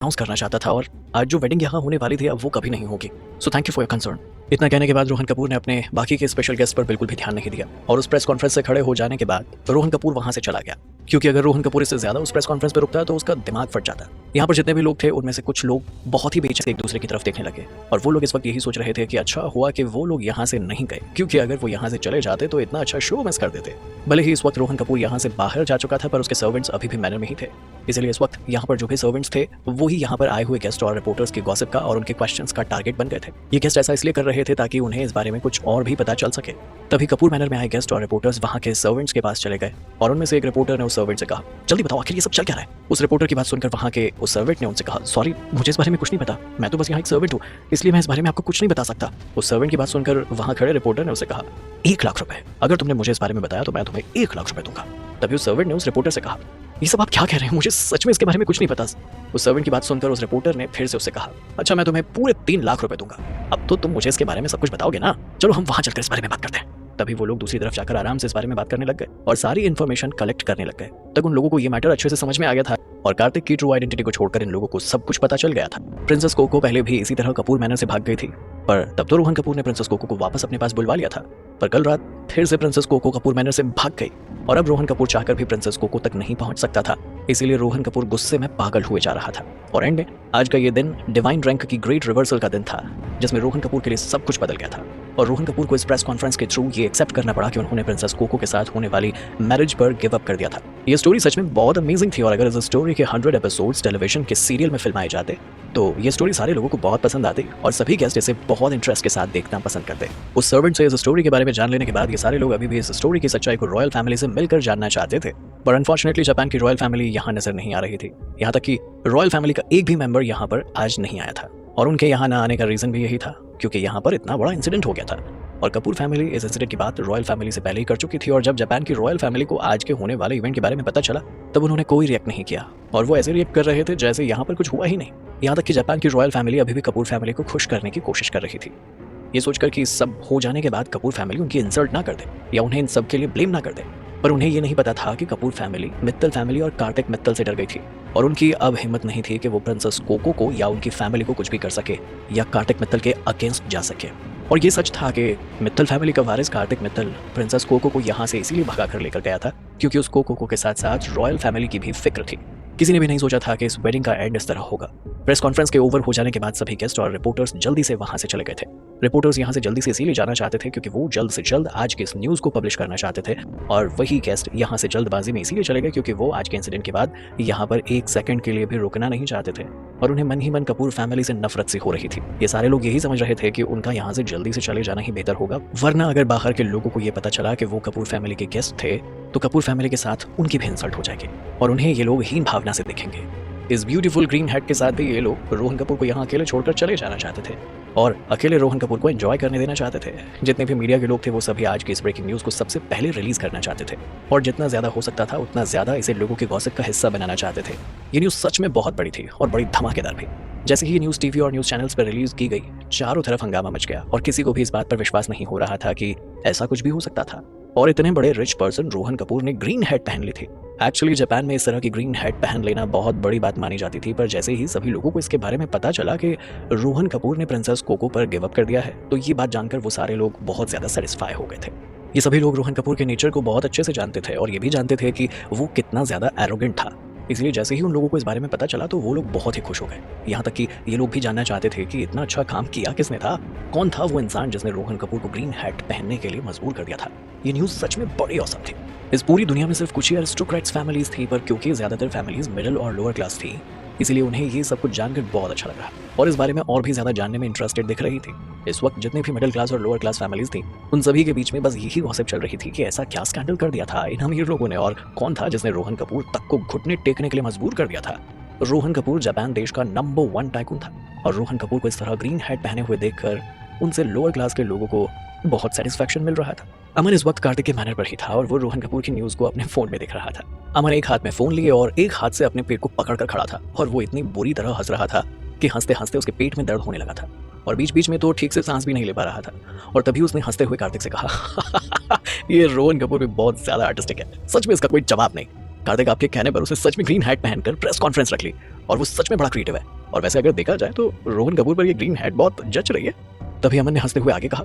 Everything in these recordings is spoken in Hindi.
अनाउंस करना चाहता था और आज जो वेडिंग यहाँ होने वाली थी अब वो कभी नहीं होगी। So thank you for your concern. इतना कहने के बाद रोहन कपूर ने अपने बाकी के स्पेशल गेस्ट पर बिल्कुल भी ध्यान नहीं दिया और उस प्रेस कॉन्फ्रेंस से खड़े हो जाने के बाद रोहन कपूर वहां से चला गया, क्योंकि अगर रोहन कपूर इससे ज्यादा उस प्रेस कॉन्फ्रेंस पर रुकता तो उसका दिमाग फट जाता। यहाँ पर जितने भी लोग थे उनमें से कुछ लोग बहुत ही बेचैन एक दूसरे की तरफ देखने लगे और वो लोग इस वक्त यही सोच रहे थे कि अच्छा हुआ कि वो लोग यहाँ से नहीं गए, क्योंकि अगर वो यहाँ से चले जाते तो इतना अच्छा शो मिस कर देते। भले ही इस वक्त रोहन कपूर यहाँ से बाहर जा चुका था पर उसके सर्वेंट्स अभी भी मैनर में ही थे, इसलिए इस वक्त यहाँ पर जो भी सर्वेंट्स थे वो ही यहाँ पर आए हुए गेस्ट और रिपोर्टर्स की गॉसिप का और उनके क्वेश्चंस का टारगेट बन गए थे। ये गेस्ट ऐसा इसलिए कर रहे थे ताकि उन्हें इस बारे में कुछ और भी पता चल सके। तभी कपूर मैनर में आए गेस्ट और रिपोर्टर्स वहाँ के सर्वेंट्स के पास चले गए और उनमें से एक रिपोर्टर ने उस सर्वेंट से कहा, जल्दी बताओ आखिर ये सब चल क्या रहा है। उस रिपोर्टर की बात सुनकर वहाँ के उस सर्वेंट ने उनसे कहा, सॉरी मुझे इस बारे में कुछ नहीं पता, मैं तो बस यहाँ एक सर्वेंट हूँ, इसलिए मैं इस बारे में आपको कुछ नहीं बता सकता। उस सर्वेंट की बात सुनकर वहाँ खड़े रिपोर्टर ने उसे कहा, 1 लाख रुपए, अगर तुमने मुझे इस बारे में बताया तो मैं तुम्हें 1 लाख रुपए दूंगा। तभी उस सर्वेंट ने उस रिपोर्टर से कहा, ये सब आप क्या कह रहे हैं, मुझे सच में इसके बारे में कुछ नहीं पता। उस सर्वेंट की बात सुनकर उस रिपोर्टर ने फिर से उससे कहा, अच्छा मैं तुम्हें पूरे 3 लाख रुपए दूंगा, अब तो तुम मुझे इसके बारे में सब कुछ बताओगे ना, चलो हम वहां चलकर इस बारे में बात करते हैं। तभी वो लोग दूसरी तरफ जाकर आराम से इस बारे में बात करने लग गए और सारी इन्फॉर्मेशन कलेक्ट करने लग गए। तक उन लोगों को ये मैटर अच्छे से समझ में आ गया था और कार्तिक की ट्रू आइडेंटिटी को छोड़कर इन लोगों को सब कुछ पता चल गया था। प्रिंसेस कोको पहले भी इसी तरह कपूर मैनर से भाग गई थी, पर तब तो रोहन कपूर ने प्रिंसेस कोको को वापस अपने पास बुलवा लिया था। पर कल रात फिर से प्रिंसेस कोको कपूर मैनर से भाग गई और अब रोहन कपूर चाहकर भी प्रिंसेस कोको तक नहीं पहुंच सकता था, इसीलिए रोहन कपूर गुस्से में पागल हुए जा रहा था। और एंड में आज का ये दिन डिवाइन रैंक की ग्रेट रिवर्सल का दिन था, जिसमें रोहन कपूर के लिए सब कुछ बदल गया था और रोहन कपूर को इस प्रेस कॉन्फ्रेंस के थ्रू ये एक्सेप्ट करना पड़ा कि उन्होंने प्रिंसेस कोको के साथ होने वाली मैरिज पर गिव अप कर दिया था। ये स्टोरी सच में बहुत अमेजिंग थी और अगर इस स्टोरी के 100 एपिसोड्स टेलीविजन के सीरियल में फिल्माए जाते तो ये स्टोरी सारे लोगों को बहुत पसंद आती और सभी गेस्ट इसे बहुत इंटरेस्ट के साथ देखना पसंद करते। उस सर्वेंट से इस स्टोरी के बारे में जान लेने के बाद ये सारे लोग अभी भी इस स्टोरी की सच्चाई को रॉयल फैमिली से मिलकर जानना चाहते थे, पर अनफॉर्चुनेटली जापान की रॉयल फैमिली यहाँ नजर नहीं आ रही थी। यहाँ तक कि रॉयल फैमिली का एक भी मेंबर यहाँ पर आज नहीं आया था और उनके यहाँ न आने का रीजन भी यही था क्योंकि यहाँ पर इतना बड़ा इंसिडेंट हो गया था और कपूर फैमिली इस इंसिडेंट की बात रॉयल फैमिली से पहले ही कर चुकी थी और जब जापान की रॉयल फैमिली को आज के होने वाले इवेंट के बारे में पता चला तब उन्होंने कोई रिएक्ट नहीं किया और वो ऐसे रिएक्ट कर रहे थे जैसे यहाँ पर कुछ हुआ ही नहीं। यहाँ तक कि जापान की रॉयल फैमिली अभी भी कपूर फैमिली को खुश करने की कोशिश कर रही थी, ये सोचकर कि सब हो जाने के बाद कपूर फैमिली उनकी इंसल्ट ना कर दे या उन्हें इन सब के लिए ब्लेम ना कर दे। पर उन्हें ये नहीं पता था कि कपूर फैमिली मित्तल फैमिली और कार्तिक मित्तल से डर गई थी और उनकी अब हिम्मत नहीं थी कि वो प्रिंसेस कोको को या उनकी फैमिली को कुछ भी कर सके या कार्तिक मित्तल के अगेंस्ट जा सके। और ये सच था कि मित्तल फैमिली का वारिस कार्तिक मित्तल प्रिंसेस कोको को यहाँ से इसीलिए भगा कर लेकर गया था क्योंकि उस कोको के साथ साथ रॉयल फैमिली की भी फिक्र थी। किसी ने भी नहीं सोचा था कि इस वेडिंग का एंड इस तरह होगा। प्रेस कॉन्फ्रेंस के ओवर हो जाने के बाद सभी गेस्ट और रिपोर्टर्स जल्दी से वहां से चले गए थे। रिपोर्टर्स यहां से जल्दी से इसीलिए जाना चाहते थे क्योंकि वो जल्द से जल्द आज के इस न्यूज को पब्लिश करना चाहते थे और वही गेस्ट यहां से जल्दबाजी में इसीलिए चले गए क्योंकि वो आज के इंसिडेंट के बाद यहां पर 1 सेकंड के लिए भी रुकना नहीं चाहते थे और उन्हें मन ही मन कपूर फैमिली से नफरत सी हो रही थी। ये सारे लोग यही समझ रहे थे कि उनका यहाँ से जल्दी से चले जाना ही बेहतर होगा, वरना अगर बाहर के लोगों को ये पता चला कि वो कपूर फैमिली के गेस्ट थे तो कपूर फैमिली के साथ उनकी भी इंसल्ट हो जाएगी और उन्हें ये लोग हीन भावना से देखेंगे। इस ब्यूटीफुल ग्रीन हैट के साथ भी ये लोग रोहन कपूर को यहाँ अकेले छोड़कर चले जाना चाहते थे और अकेले रोहन कपूर को एंजॉय करने देना चाहते थे। जितने भी मीडिया के लोग थे वो सभी आज की इस ब्रेकिंग न्यूज़ को सबसे पहले रिलीज करना चाहते थे और जितना ज्यादा हो सकता था उतना ज्यादा इसे लोगों के गॉसिप का हिस्सा बनाना चाहते थे। ये न्यूज़ सच में बहुत बड़ी थी और बड़ी धमाकेदार भी। जैसे ही ये न्यूज़ टीवी और न्यूज़ चैनल्स पर रिलीज की गई चारों तरफ हंगामा मच गया और किसी को भी इस बात पर विश्वास नहीं हो रहा था कि ऐसा कुछ भी हो सकता था और इतने बड़े रिच पर्सन रोहन कपूर ने ग्रीन हैट पहन ली थी। एक्चुअली जापान में इस तरह की ग्रीन हैट पहन लेना बहुत बड़ी बात मानी जाती थी, पर जैसे ही सभी लोगों को इसके बारे में पता चला कि रोहन कपूर ने प्रिंसेस कोको पर गिव अप कर दिया है तो ये बात जानकर वो सारे लोग बहुत ज्यादा सेटिस्फाई हो गए थे। ये सभी लोग रोहन कपूर के नेचर को बहुत अच्छे से जानते थे और ये भी जानते थे कि वो कितना ज्यादा एरोगेंट था, इसलिए जैसे ही उन लोगों को इस बारे में पता चला तो वो लोग बहुत ही खुश हो गए। यहाँ तक कि ये लोग भी जानना चाहते थे कि इतना अच्छा काम किया किसने था, कौन था वो इंसान जिसने रोहन कपूर को ग्रीन हैट पहनने के लिए मजबूर कर दिया था। ये न्यूज़ सच में बड़ी औसम थी। इस पूरी दुनिया में सिर्फ कुछ ही अरिस्टोक्रेट्स फैमिलीज थी, पर क्योंकि ज्यादातर फैमिलीज मिडिल और लोअर क्लास थी इसीलिए उन्हें ये सब कुछ जानकर बहुत अच्छा लगा और इस बारे में और भी ज्यादा जानने में इंटरेस्टेड दिख रही थी। इस वक्त जितने भी मिडिल क्लास और लोअर क्लास फैमिलीज थी उन सभी के बीच में बस यही गॉसिप चल रही थी कि ऐसा क्या स्कैंडल कर दिया था इन अमीर लोगों ने और कौन था जिसने रोहन कपूर तक को घुटने टेकने के लिए मजबूर कर दिया था। रोहन कपूर जापान देश का नंबर 1 टाइकून था और रोहन कपूर को इस तरह ग्रीन हैट पहने हुए देखकर उनसे लोअर क्लास के लोगों को बहुत सेटिस्फैक्शन मिल रहा था। अमन इस वक्त कार्तिक के मैनर पर ही था और वो रोहन कपूर की न्यूज़ को अपने फोन में देख रहा था। अमन एक हाथ में फोन लिए और एक हाथ से अपने पेट को पकड़कर खड़ा था और वो इतनी बुरी तरह हंस रहा था कि हंसते हंसते उसके पेट में दर्द होने लगा था और बीच बीच में तो ठीक से सांस भी नहीं ले पा रहा था। और तभी उसने हंसते हुए कार्तिक से कहा ये रोहन कपूर भी बहुत ज्यादा आर्टिस्टिक है, सच में इसका कोई जवाब नहीं। कार्तिक आपके कहने पर उसने सच में ग्रीन हैट पहनकर प्रेस कॉन्फ्रेंस रख ली और वो सच में बड़ा क्रिएटिव है। और वैसे अगर देखा जाए तो रोहन कपूर पर ये ग्रीन हैट बहुत जच रही है। तभी अमन ने हंसते हुए आगे कहा,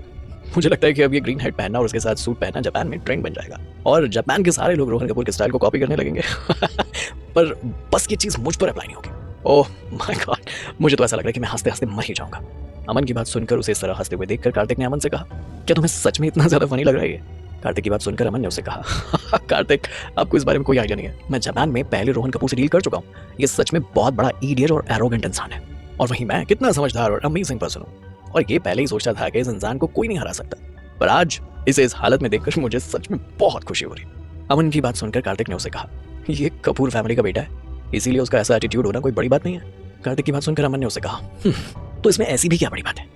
मुझे लगता है कि अब ये ग्रीन हैट पहनना और उसके साथ सूट पहनना जापान में ट्रेंड बन जाएगा और जापान के सारे लोग रोहन कपूर के स्टाइल को कॉपी करने लगेंगे। पर बस ये चीज़ मुझ पर अप्लाई नहीं होगी। ओह माय गॉड, मुझे तो ऐसा लग रहा है कि मैं हंसते हंसते मर ही जाऊंगा। अमन की बात सुनकर उसे इस तरह हंसते हुए देखकर कार्तिक ने अमन से कहा, क्या तुम्हें सच में इतना ज्यादा फनी लग रहा है ये? कार्तिक की बात सुनकर अमन ने उसे कहा, कार्तिक आपको इस बारे में कोई आइडिया नहीं है। मैं जापान में पहले रोहन कपूर से डील कर चुका हूँ। ये सच में बहुत बड़ा इडियट और एरोगेंट इंसान है। और वहीं मैं कितना समझदार और अमेजिंग पर्सन हूँ। और ये पहले ही सोचता था कि इस इंसान को कोई नहीं हरा सकता, पर आज इसे इस हालत में देखकर मुझे सच में बहुत खुशी हो रही। अमन की बात सुनकर कार्तिक ने उसे कहा, ये कपूर फैमिली का बेटा है, इसीलिए उसका ऐसा एटीट्यूड होना कोई बड़ी बात नहीं है। कार्तिक की बात सुनकर अमन ने उसे कहा, तो इसमें ऐसी भी क्या बड़ी बात है?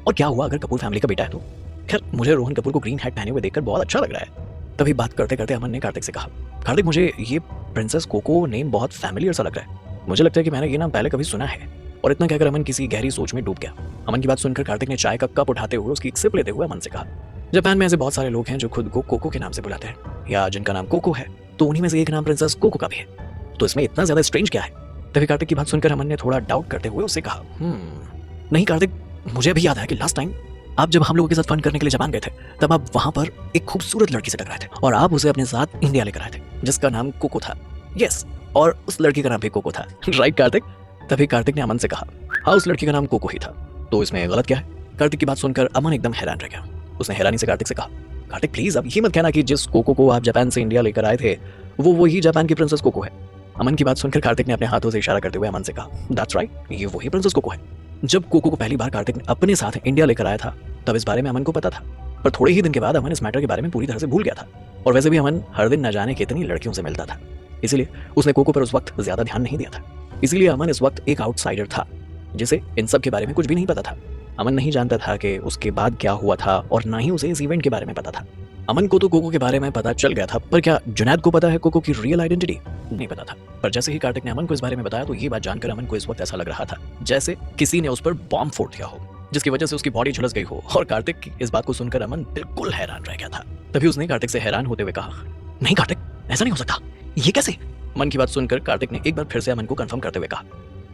और क्या हुआ अगर कपूर फैमिली का बेटा है तो? खैर मुझे रोहन कपूर को ग्रीन हैट पहने हुए देखकर बहुत अच्छा लग रहा है। तभी बात करते करते अमन ने कार्तिक से कहा, कार्तिक मुझे ये प्रिंसेस कोको नेम बहुत फैमिलियर सा लग रहा है। मुझे लगता है कि मैंने ये नाम पहले कभी सुना है। और इतना कहकर अमन किसी गहरी सोच में डूब गया। अमन की बात सुनकर कार्तिक ने चाय का कप उठाते हुए उसकी एक सिप लेते हुए अमन से कहा, जापान में ऐसे बहुत सारे लोग हैं जो खुद को कोको के नाम से बुलाते हैं या जिनका नाम कोको है, तो उन्हीं में से एक नाम प्रिंसेस कोको का भी है। तो इसमें इतना ज्यादा स्ट्रेंज क्या है? तभी कार्तिक की बात सुनकर अमन ने थोड़ा डाउट करते हुए उससे कहा, नहीं कार्तिक, मुझे अभी याद आया कि लास्ट टाइम आप जब हम लोगों के साथ फन करने के लिए जापान गए थे, तब आप वहां पर एक खूबसूरत लड़की से टकराए थे और आप उसे अपने साथ इंडिया लेकर आए थे जिसका नाम कोको था। यस, और उस लड़की का नाम भी कोको था। राइट कार्तिक? तभी कार्तिक ने अमन से कहा, हाँ उस लड़की का नाम कोको ही था। तो इसमें गलत क्या है? कार्तिक की बात सुनकर अमन एकदम हैरान रह गया। उसने हैरानी से कार्तिक से कहा, कार्तिक प्लीज अब ये मत कहना कि जिस कोको को आप जापान से इंडिया लेकर आए थे वो वही जापान की प्रिंसेस कोको है। अमन की बात सुनकर कार्तिक ने अपने हाथों से इशारा करते हुए अमन से कहा, दैट्स राइट, ये वही प्रिंसेस कोको है। जब कोको को पहली बार कार्तिक ने अपने साथ इंडिया लेकर आया था तब इस बारे में अमन को पता था, पर थोड़े ही दिन के बाद अमन इस मैटर के बारे में पूरी तरह से भूल गया था। और वैसे भी अमन हर दिन न जाने कितनी लड़कियों से मिलता था, इसलिए उसने कोको पर उस वक्त ज्यादा ध्यान नहीं दिया था। इसीलिए अमन इस वक्त एक आउटसाइडर था जिसे इन सब के बारे में कुछ भी नहीं पता था। अमन नहीं जानता था कि उसके बाद क्या हुआ था और ना ही उसे इस इवेंट के बारे में पता था। अमन को तो कोको के बारे में पता चल गया था, पर क्या जुनैद को पता है कोको की रियल आइडेंटिटी? नहीं पता था। पर जैसे ही कार्तिक ने अमन को इस बारे में बताया तो ये बात जानकर अमन को इस वक्त ऐसा लग रहा था जैसे किसी ने उस पर बॉम्ब फोड़ दिया हो, जिसकी वजह से उसकी बॉडी झुलस गई हो। और कार्तिक की इस बात को सुनकर अमन बिल्कुल हैरान रह गया था। तभी उसने कार्तिक से हैरान होते हुए कहा, नहीं कार्तिक, ऐसा नहीं हो सकता, ये कैसे? मन की बात सुनकर कार्तिक ने एक बार फिर से अमन को कंफर्म करते हुए कहा,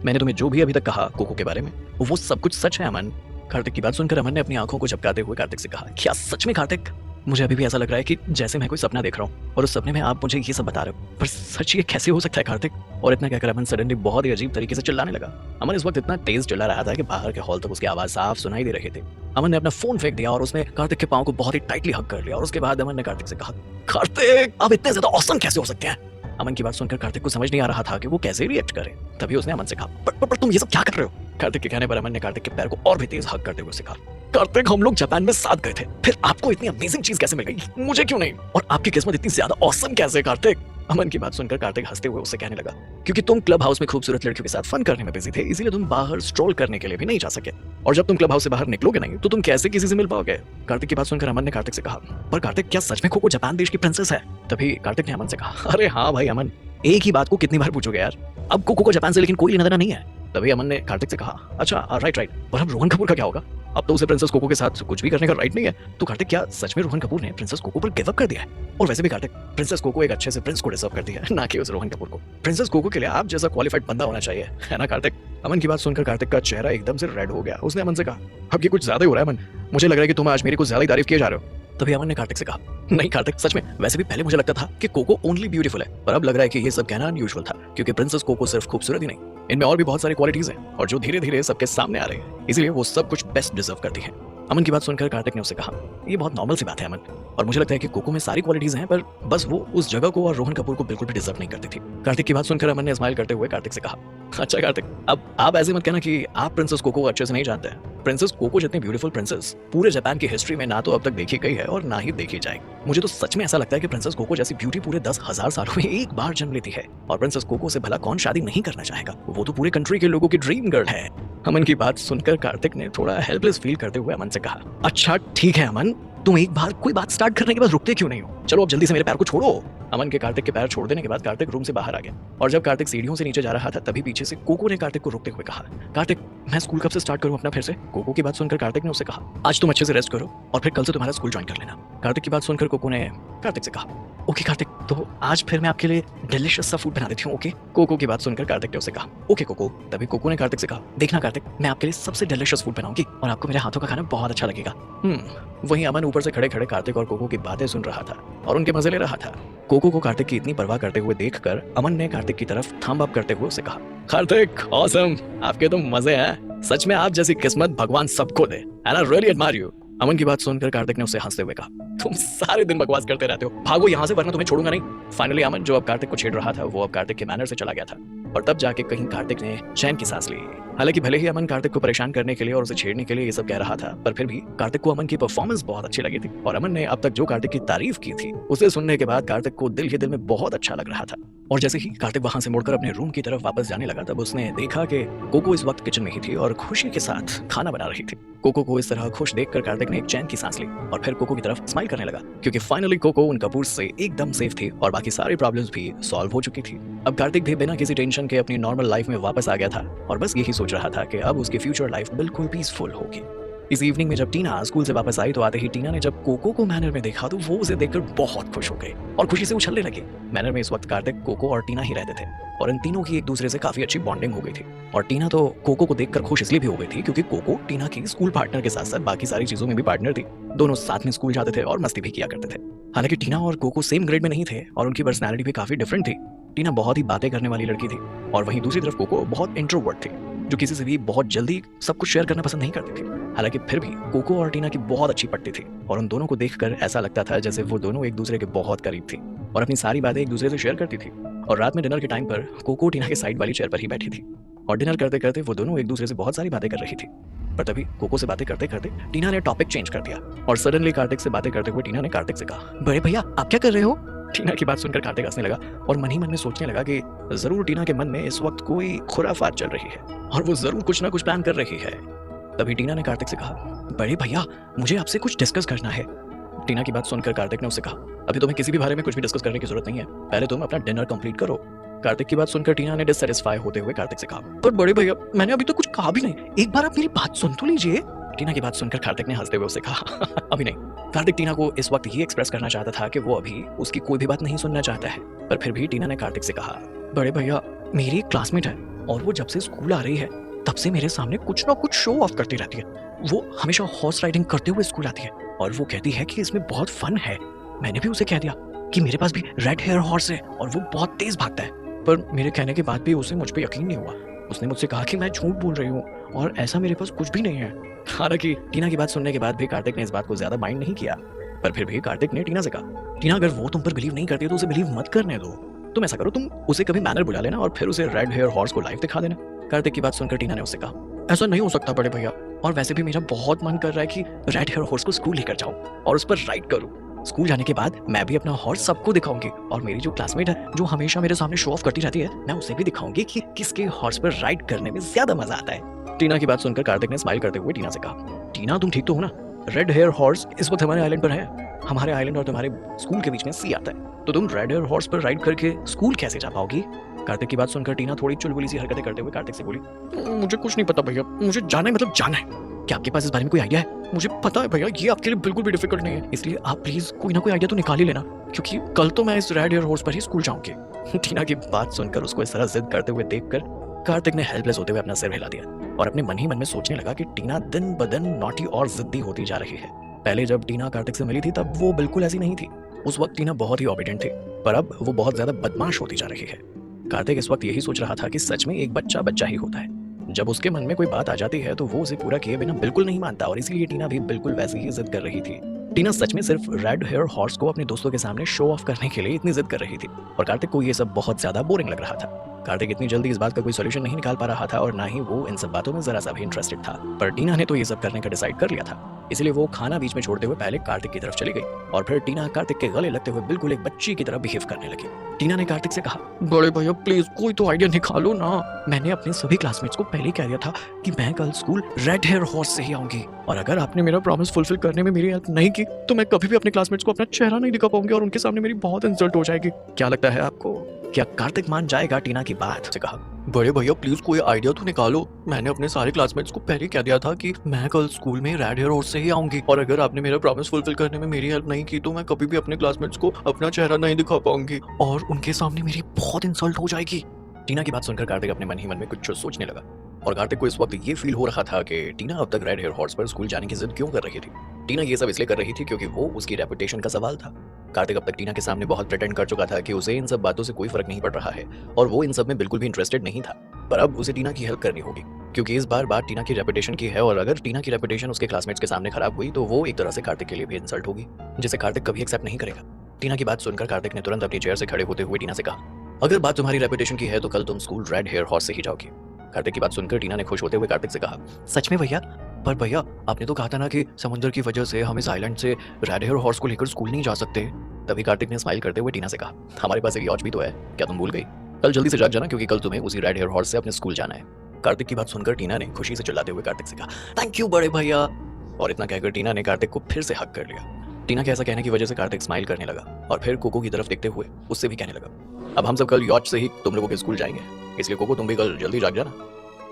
मैंने तुम्हें जो भी अभी तक कहा कोको के बारे में वो सब कुछ सच है अमन। कार्तिक की बात सुनकर अमन ने अपनी आंखों को झपकाते हुए कार्तिक से कहा, क्या सच में कार्तिक? मुझे अभी भी ऐसा लग रहा है कि जैसे मैं कोई सपना देख रहा हूँ और उस सपने में आप मुझे ये सब बता रहे हो, पर सच ये कैसे हो सकता है कार्तिक? और इतना कहकर अमन सडनली बहुत ही अजीब तरीके से चिल्लाने लगा। अमन इस वक्त इतना तेज चिल्ला रहा था कि बाहर के हॉल तक उसकी आवाज साफ सुनाई दे रही थी। अमन ने अपना फोन फेंक दिया और उसने कार्तिक के पांव को बहुत ही टाइटली हग कर लिया। और उसके बाद अमन ने कार्तिक से कहा, कार्तिक आप इतने ज्यादा ऑसम कैसे हो सकते हैं? अमन की बात सुनकर कार्तिक को समझ नहीं आ रहा था कि वो कैसे रिएक्ट करे। तभी उसने अमन से कहा, पर तुम ये सब क्या कर रहे हो? कार्तिक के कहने पर अमन ने कार्तिक के पैर को और भी तेज हग करते हुए कहा, कार्तिक हम लोग जापान में साथ गए थे, फिर आपको इतनी अमेजिंग चीज कैसे मिल गई? मुझे क्यों नहीं? और आपकी किस्मत इतनी ज्यादा ऑसम कैसे कार्तिक? अमन की बात सुनकर कार्तिक हंसते हुए उससे कहने लगा, क्योंकि तुम क्लब हाउस में खूबसूरत लड़कियों के साथ फन करने में बिजी थे, इसीलिए तुम बाहर स्ट्रोल करने के लिए भी नहीं जा सके। और जब तुम क्लब हाउस से बाहर निकलोगे नहीं तो तुम कैसे किसी से मिल पाओगे? कार्तिक की बात सुनकर अमन ने कार्तिक से कहा, पर कार्तिक क्या सच में कोको जापान देश की प्रिंसेस है? तभी कार्तिक ने अमन से कहा, अरे हाँ भाई अमन, एक ही बात को कितनी बार पूछोगे यार? अब कोको को जापान से लेकिन कोई लेना देना नहीं है। तभी अमन ने कार्तिक से कहा, अच्छा राइट, पर अब रोहन कपूर का क्या होगा? अब तो उसे प्रिंसेस कोको के साथ कुछ भी करने का राइट नहीं है। तो कार्तिक क्या सच में रोहन कपूर ने प्रिंसेस कोको पर गिव अप कर दिया है? और वैसे भी कार्तिक, प्रिंसेस कोको एक अच्छे से प्रिंस को डिजर्व करती है, ना कि उस रोहन कपूर को। प्रिंसेस कोको के लिए आप जैसा क्वालिफाइड बंदा होना चाहिए, है ना कार्तिक? अमन की बात सुनकर कार्तिक का चेहरा एकदम से रेड हो गया। उसने अमन से कहा, अब ये कुछ ज्यादा ही हो रहा है अमन, मुझे लग रहा है कि तुम आज मेरी कुछ ज्यादा ही तारीफ किए जा रहे हो। तभी अमन ने कार्तिक से कहा, नहीं कार्तिक सच में, वैसे भी पहले मुझे लगता था कि कोको ओनली ब्यूटीफुल है, पर अब लग रहा है कि ये सब कहना अनयूजुअल था, क्योंकि प्रिंसेस कोको सिर्फ खूबसूरत ही नहीं, इनमें और भी बहुत सारी क्वालिटीज हैं और जो धीरे धीरे सबके सामने आ रहे हैं, इसलिए वो सब कुछ बेस्ट डिजर्व करती है। अमन की बात सुनकर कार्तिक ने उससे कहा, ये बहुत नॉर्मल सी बात है अमन, और मुझे लगता है कि कोको में सारी क्वालिटीज हैं, पर बस वो उस जगह को और रोहन कपूर को बिल्कुल भी डिजर्व नहीं करती थी। कार्तिक की बात सुनकर अमन ने स्माइल करते हुए कार्तिक से कहा, अच्छा कार्तिक, अब आप ऐसे मत कहना कि आप प्रिंसेस कोको को अच्छे से नहीं जानते हैं। प्रिंसेस कोको जितनी ब्यूटीफुल प्रिंसेस पूरे जापान की हिस्ट्री में ना तो अब तक देखी गई है और ना ही देखी जाएगी। मुझे तो सच में ऐसा लगता है कि प्रिंसेस कोको जैसी ब्यूटी पूरे 10,000 सालों में एक बार जन्म लेती है, और प्रिंसेस कोको से भला कौन शादी नहीं करना चाहेगा? वो तो पूरे कंट्री के लोगों की ड्रीम गर्ल है। अमन की बात सुनकर कार्तिक ने थोड़ा हेल्पलेस फील करते हुए अमन से कहा, अच्छा ठीक है अमन, तुम एक बार कोई बात स्टार्ट करने के बाद रुकते क्यों नहीं हो? चलो अब जल्दी से मेरे पैर को छोड़ो। अमन के कार्तिक के पैर छोड़ देने के बाद कार्तिक रूम से बाहर आ गया और जब कार्तिक सीढ़ियों से नीचे जा रहा था तभी पीछे से कोको ने कार्तिक को रोकते हुए कहा, कार्तिक मैं स्कूल कब से स्टार्ट करूं अपना फिर से? कोको की बात सुनकर कार्तिक ने उससे कहा, आज तुम अच्छे से रेस्ट करो और फिर कल से तुम्हारा स्कूल ज्वाइन कर लेना। कार्तिक की बात सुनकर कोको ने कार्तिक से कहा, ओके कार्तिक, तो आज फिर मैं आपके लिए डिलिशियस सा फूड बना देती हूँ, ओके? कोको की बात सुनकर कार्तिक ने उसे कहा, ओके कोको। तभी कोको ने कार्तिक से कहा, देखना कार्तिक, मैं आपके लिए सबसे डिलिशियस फूड बनाऊंगी और आपको मेरे हाथों का खाना बहुत अच्छा लगेगा। वहीं अमन ऊपर से खड़े खड़े कार्तिक और कोको की बातें सुन रहा था और उनके मजे ले रहा था। कोको को कार्तिक की इतनी परवाह करते हुए देखकर अमन ने कार्तिक की तरफ थंब अप करते हुए उसे कहा, कार्तिक ऑसम, आपके तो मजे हैं, सच में आप जैसी किस्मत भगवान सबको दे, and I really admire you. Aman की बात सुनकर कार्तिक ने उसे हंसते हुए कहा, तुम सारे दिन बकवास करते रहते हो, भागो यहाँ से वरना तुम्हें छोड़ूंगा नहीं। फाइनली अमन जो अब कार्तिक को छेड़ रहा था वो अब कार्तिक के मैनर से चला गया था और तब जाके कहीं कार्तिक ने चैन की सांस ली। हालांकि भले ही अमन कार्तिक को परेशान करने के लिए और उसे छेड़ने के लिए ये सब कह रहा था, पर फिर भी कार्तिक को अमन की परफॉर्मेंस बहुत अच्छी लगी थी और अमन ने अब तक जो कार्तिक की तारीफ की थी उसे सुनने के बाद कार्तिक को दिल ही दिल में बहुत अच्छा लग रहा था। और जैसे ही कार्तिक वहां से मुड़कर अपने रूम की तरफ वापस जाने लगा तब उसने देखा कि कोको इस वक्त किचन में ही थी और खुशी के साथ खाना बना रही थी। कोको को इस तरह खुश देखकर कार्तिक ने एक चैन की सांस ली और फिर कोको की तरफ स्माइल करने लगा क्योंकि फाइनली कोको उन कपूर से एकदम सेफ थी और बाकी सारी प्रॉब्लम्स भी सॉल्व हो चुकी थी। अब कार्तिक भी बिना किसी टेंशन के अपनी नॉर्मल लाइफ में वापस आ गया था और बस यही सोच रहा था कि अब उसकी फ्यूचर लाइफ बिल्कुल पीसफुल होगी। इस इवनिंग में जब टीना स्कूल से वापस आई तो आते ही टीना ने जब कोको को मैनर में देखा तो वो उसे देखकर बहुत खुश हो गई और खुशी से उछलने लगी। मैनर में इस वक्त कार्तिक, कोको और टीना ही रहते थे और इन तीनों की एक दूसरे से काफी अच्छी बॉन्डिंग हो गई थी और टीना तो कोको को देखकर खुश इसलिए भी हो गई थी क्योंकि कोको टीना की स्कूल पार्टनर के साथ साथ बाकी सारी चीजों में भी पार्टनर थी। दोनों साथ में स्कूल जाते थे और मस्ती भी किया करते थे। हालांकि टीना और कोको सेम ग्रेड में नहीं थे और उनकी पर्सनैलिटी भी काफी डिफरेंट थी। टीना बहुत ही बातें करने वाली लड़की थी और वहीं दूसरी तरफ कोको बहुत इंट्रोवर्ट थी जो किसी से भी बहुत जल्दी सब कुछ शेयर करना पसंद नहीं करती थी। हालांकि फिर भी कोको और टीना की बहुत अच्छी पटती थी और उन दोनों को देखकर ऐसा लगता था जैसे वो दोनों एक दूसरे के बहुत करीब थी और अपनी सारी बातें एक दूसरे से शेयर करती थी। और रात में डिनर के टाइम पर कोको टीना के साइड वाली चेयर पर ही बैठी थी और डिनर करते करते वो दोनों एक दूसरे से बहुत सारी बातें कर रही थी। पर तभी कोको से बातें करते करते टीना ने टॉपिक चेंज कर दिया और सडनली कार्तिक से बातें करते हुए टीना ने कार्तिक से कहा, बड़े भैया आप क्या कर रहे हो? टीना की बात सुनकर कार्तिक हंसने लगा और मन ही मन में सोचने लगा कि जरूर टीना के मन में इस वक्त कोई खुराफात चल रही है और वो जरूर कुछ ना कुछ प्लान कर रही है। तभी टीना ने कार्तिक से कहा, बड़े भैया मुझे आपसे कुछ डिस्कस करना है। टीना की बात सुनकर कार्तिक ने उससे कहा, अभी तुम्हें किसी भी बारे में कुछ भी डिस्कस करने की जरूरत नहीं है, पहले तुम अपना डिनर कंप्लीट करो। कार्तिक की बात सुनकर टीना ने डिससैटिस्फाई होते हुए कार्तिक से कहा, पर बड़े भैया मैंने अभी तो कुछ कहा भी नहीं, एक बार आप मेरी बात सुन तो लीजिए। टीना की बात सुनकर कार्तिक ने हंसते हुए उससे कहा, अभी नहीं। कार्तिक टीना को इस वक्त ये एक्सप्रेस करना चाहता था कि वो अभी उसकी कोई भी बात नहीं सुनना चाहता है, पर फिर भी टीना ने कार्तिक से कहा, बड़े भैया मेरी एक क्लासमेट है और वो जब से स्कूल आ रही है तब से मेरे सामने कुछ ना कुछ शो ऑफ करती रहती है। वो हमेशा हॉर्स राइडिंग करते हुए स्कूल आती है और वो कहती है कि इसमें बहुत फन है। मैंने भी उसे कह दिया कि मेरे पास भी रेड हेयर हॉर्स है और वो बहुत तेज भागता है, पर मेरे कहने के बाद भी उसे मुझ पर यकीन नहीं हुआ। उसने मुझसे कहा कि मैं झूठ बोल रही हूँ और ऐसा मेरे पास कुछ भी नहीं है। हालांकि टीना की बात सुनने के बाद भी कार्तिक ने इस बात को ज्यादा माइंड नहीं किया, पर फिर भी कार्तिक ने टीना से कहा, टीना अगर वो तुम पर बिलीव नहीं करती तो उसे बिलीव मत करने दो। तुम ऐसा करो, तुम उसे कभी मैनर बुला लेना और फिर उसे रेड हेयर हॉर्स को लाइव दिखा देना। कार्तिक की बात सुनकर टीना ने उससे कहा, ऐसा नहीं हो सकता बड़े भैया, और वैसे भी मेरा बहुत मन कर रहा है कि रेड हेयर हॉर्स को स्कूल लेकर जाऊं और उस पर राइड करूं। स्कूल जाने के बाद मैं भी अपना हॉर्स सबको दिखाऊंगी और मेरी जो क्लासमेट है जो हमेशा मेरे सामने शो ऑफ करती रहती है, मैं उसे भी दिखाऊंगी कि किसके हॉर्स पर राइड करने में ज्यादा मजा आता है। टीना की बात सुनकर कार्तिक ने स्माइल करते हुए टीना से कहा, टीना तुम ठीक तो हो ना? रेड हेयर हॉर्स इस वक्त हमारे आइलैंड पर है। हमारे आइलैंड और तुम्हारे स्कूल के बीच में सी आता है, तो तुम रेड हेयर हॉर्स पर राइड करके स्कूल कैसे जा पाओगी? कार्तिक की बात सुनकर टीना थोड़ी चुलबुली सी हरकतें करते हुए कार्तिक से बोली, मुझे कुछ नहीं पता भैया, मुझे जाना है मतलब जाना है। क्या आपके पास इस बारे में कोई आइडिया है? मुझे पता है भैया ये आपके लिए बिल्कुल भी डिफिकल्ट नहीं है, इसलिए आप प्लीज कोई ना कोई आइडिया तो निकाल ही लेना, क्योंकि कल तो मैं इस रेड हेयर हॉर्स पर ही स्कूल जाऊंगी। टीना की बात सुनकर उसको इस तरह जिद करते हुए देखकर कार्तिक ने हेल्पलेस होते हुए अपना सिर हिला दिया और अपने मन ही मन में सोचने लगा कि टीना दिन ब दिन नॉटी और जिद्दी होती जा रही है। पहले जब टीना कार्तिक से मिली थी तब वो बिल्कुल ऐसी नहीं थी। उस वक्त टीना बहुत ही ओबीडिएंट थी, पर अब वो बहुत ज्यादा बदमाश होती जा रही है। कार्तिक इस वक्त यही सोच रहा था कि सच में एक बच्चा बच्चा ही होता है, जब उसके मन में कोई बात आ जाती है तो वो उसे पूरा किए बिना बिल्कुल नहीं मानता और इसीलिए टीना भी बिल्कुल वैसी ही जिद कर रही थी। टीना सच में सिर्फ रेड हेयर हॉर्स को अपने दोस्तों के सामने शो ऑफ करने के लिए इतनी जिद कर रही थी और कार्तिक को ये सब बहुत ज्यादा बोरिंग लग रहा था। कार्तिक इतनी जल्दी इस बात का कोई सोल्यूशन नहीं निकाल पा रहा था और ना ही वो इन सब बातों में जरा सा भी इंटरेस्टेड था। पर टीना ने तो ये सब करने का डिसाइड कर लिया था, इसलिए वो खाना बीच में छोड़ते हुए पहले कार्तिक की तरफ चली गई और फिर टीना कार्तिक के गले लगते हुए बिल्कुल एक बच्ची की तरह बिहेव करने लगी। टीना ने कार्तिक से कहा, बड़े भैया प्लीज कोई तो आइडिया निकालो ना। मैंने अपने सभी क्लासमेट्स को पहले ही कह दिया था कि मैं कल स्कूल रेड हेयर हॉर्स से ही आऊंगी, और अगर आपने मेरा प्रॉमिस फुलफिल करने में मेरी हेल्प नहीं की तो मैं कभी भी अपने क्लासमेट्स को अपना चेहरा नहीं दिखा पाऊंगी और उनके सामने मेरी बहुत इंसल्ट हो जाएगी। क्या लगता है आपको, क्या कार्तिक मान जाएगा टीना की बात? से कहा, बड़े भैया प्लीज कोई आइडिया तो निकालो। मैंने अपने सारे क्लासमेट्स को पहले कह दिया था कि मैं कल स्कूल में रेड हेयर हॉर्स से ही आऊंगी, और अगर आपने मेरा प्रॉमिस फुलफिल करने में मेरी हेल्प नहीं की तो मैं कभी भी अपने क्लासमेट्स को अपना चेहरा नहीं दिखा पाऊंगी और उनके सामने मेरी बहुत इंसल्ट हो जाएगी। टीना की बात सुनकर कार्तिक अपने मन ही मन में कुछ सोचने लगा और कार्तिक को इस वक्त ये फील हो रहा था कि टीना अब तक रेड हेयर हॉर्स पर स्कूल जाने की जिद क्यों कर रही थी। टीना ये सब इसलिए कर रही थी क्योंकि वो उसकी रेपुटेशन का सवाल था। कार्तिक अब तक टीना के सामने बहुत प्रिटेंड कर चुका था कि उसे इन सब बातों से कोई फर्क नहीं पड़ रहा है और वो इन सब में बिल्कुल भी इंटरेस्टेड नहीं था, पर अब उसे टीना की हेल्प करनी होगी क्योंकि इस बार बात टीना की रेपुटेशन की है और अगर टीना की रेपुटेशन उसके क्लासमेट्स के सामने खराब हुई तो वो एक तरह से कार्तिक के लिए भी इंसल्ट होगी, जिसे कार्तिक कभी एक्सेप्ट नहीं करेगा। टीना की बात सुनकर कार्तिक ने तुरंत अपनी चेयर से खड़े होते हुए टीना से कहा, अगर बात तुम्हारी रेपुटेशन की है तो कल तुम स्कूल रेड हेयर हॉर्स से ही जाओगी। कार्तिक की बात सुनकर टीना ने खुश होते हुए कार्तिक से कहा, सच में भैया? पर भैया आपने तो कहा था ना कि समुद्र की वजह से हम इस आइलैंड से रेड हेयर हॉर्स को लेकर स्कूल नहीं जा सकते। तभी कार्तिक ने स्माइल करते हुए टीना से कहा, हमारे पास एक यॉच भी तो है, क्या तुम भूल गई? कल जल्दी से जाग जाना क्योंकि कल तुम्हें उसी रेड हेयर हॉर्स से अपने स्कूल जाना है। कार्तिक की बात सुनकर टीना ने खुशी से चिल्लाते हुए कार्तिक से कहा, थैंक यू बड़े भैया। और इतना कहकर टीना ने कार्तिक को फिर से हक कर लिया। टीना के ऐसा कहने की वजह से कार्तिक स्माइल करने लगा और फिर कोको की तरफ देखते हुए उससे भी कहने लगा, अब हम सब कल यॉच से ही तुम लोगों के स्कूल जाएंगे, इसलिए कोको तुम भी कल जल्दी जाग जाना।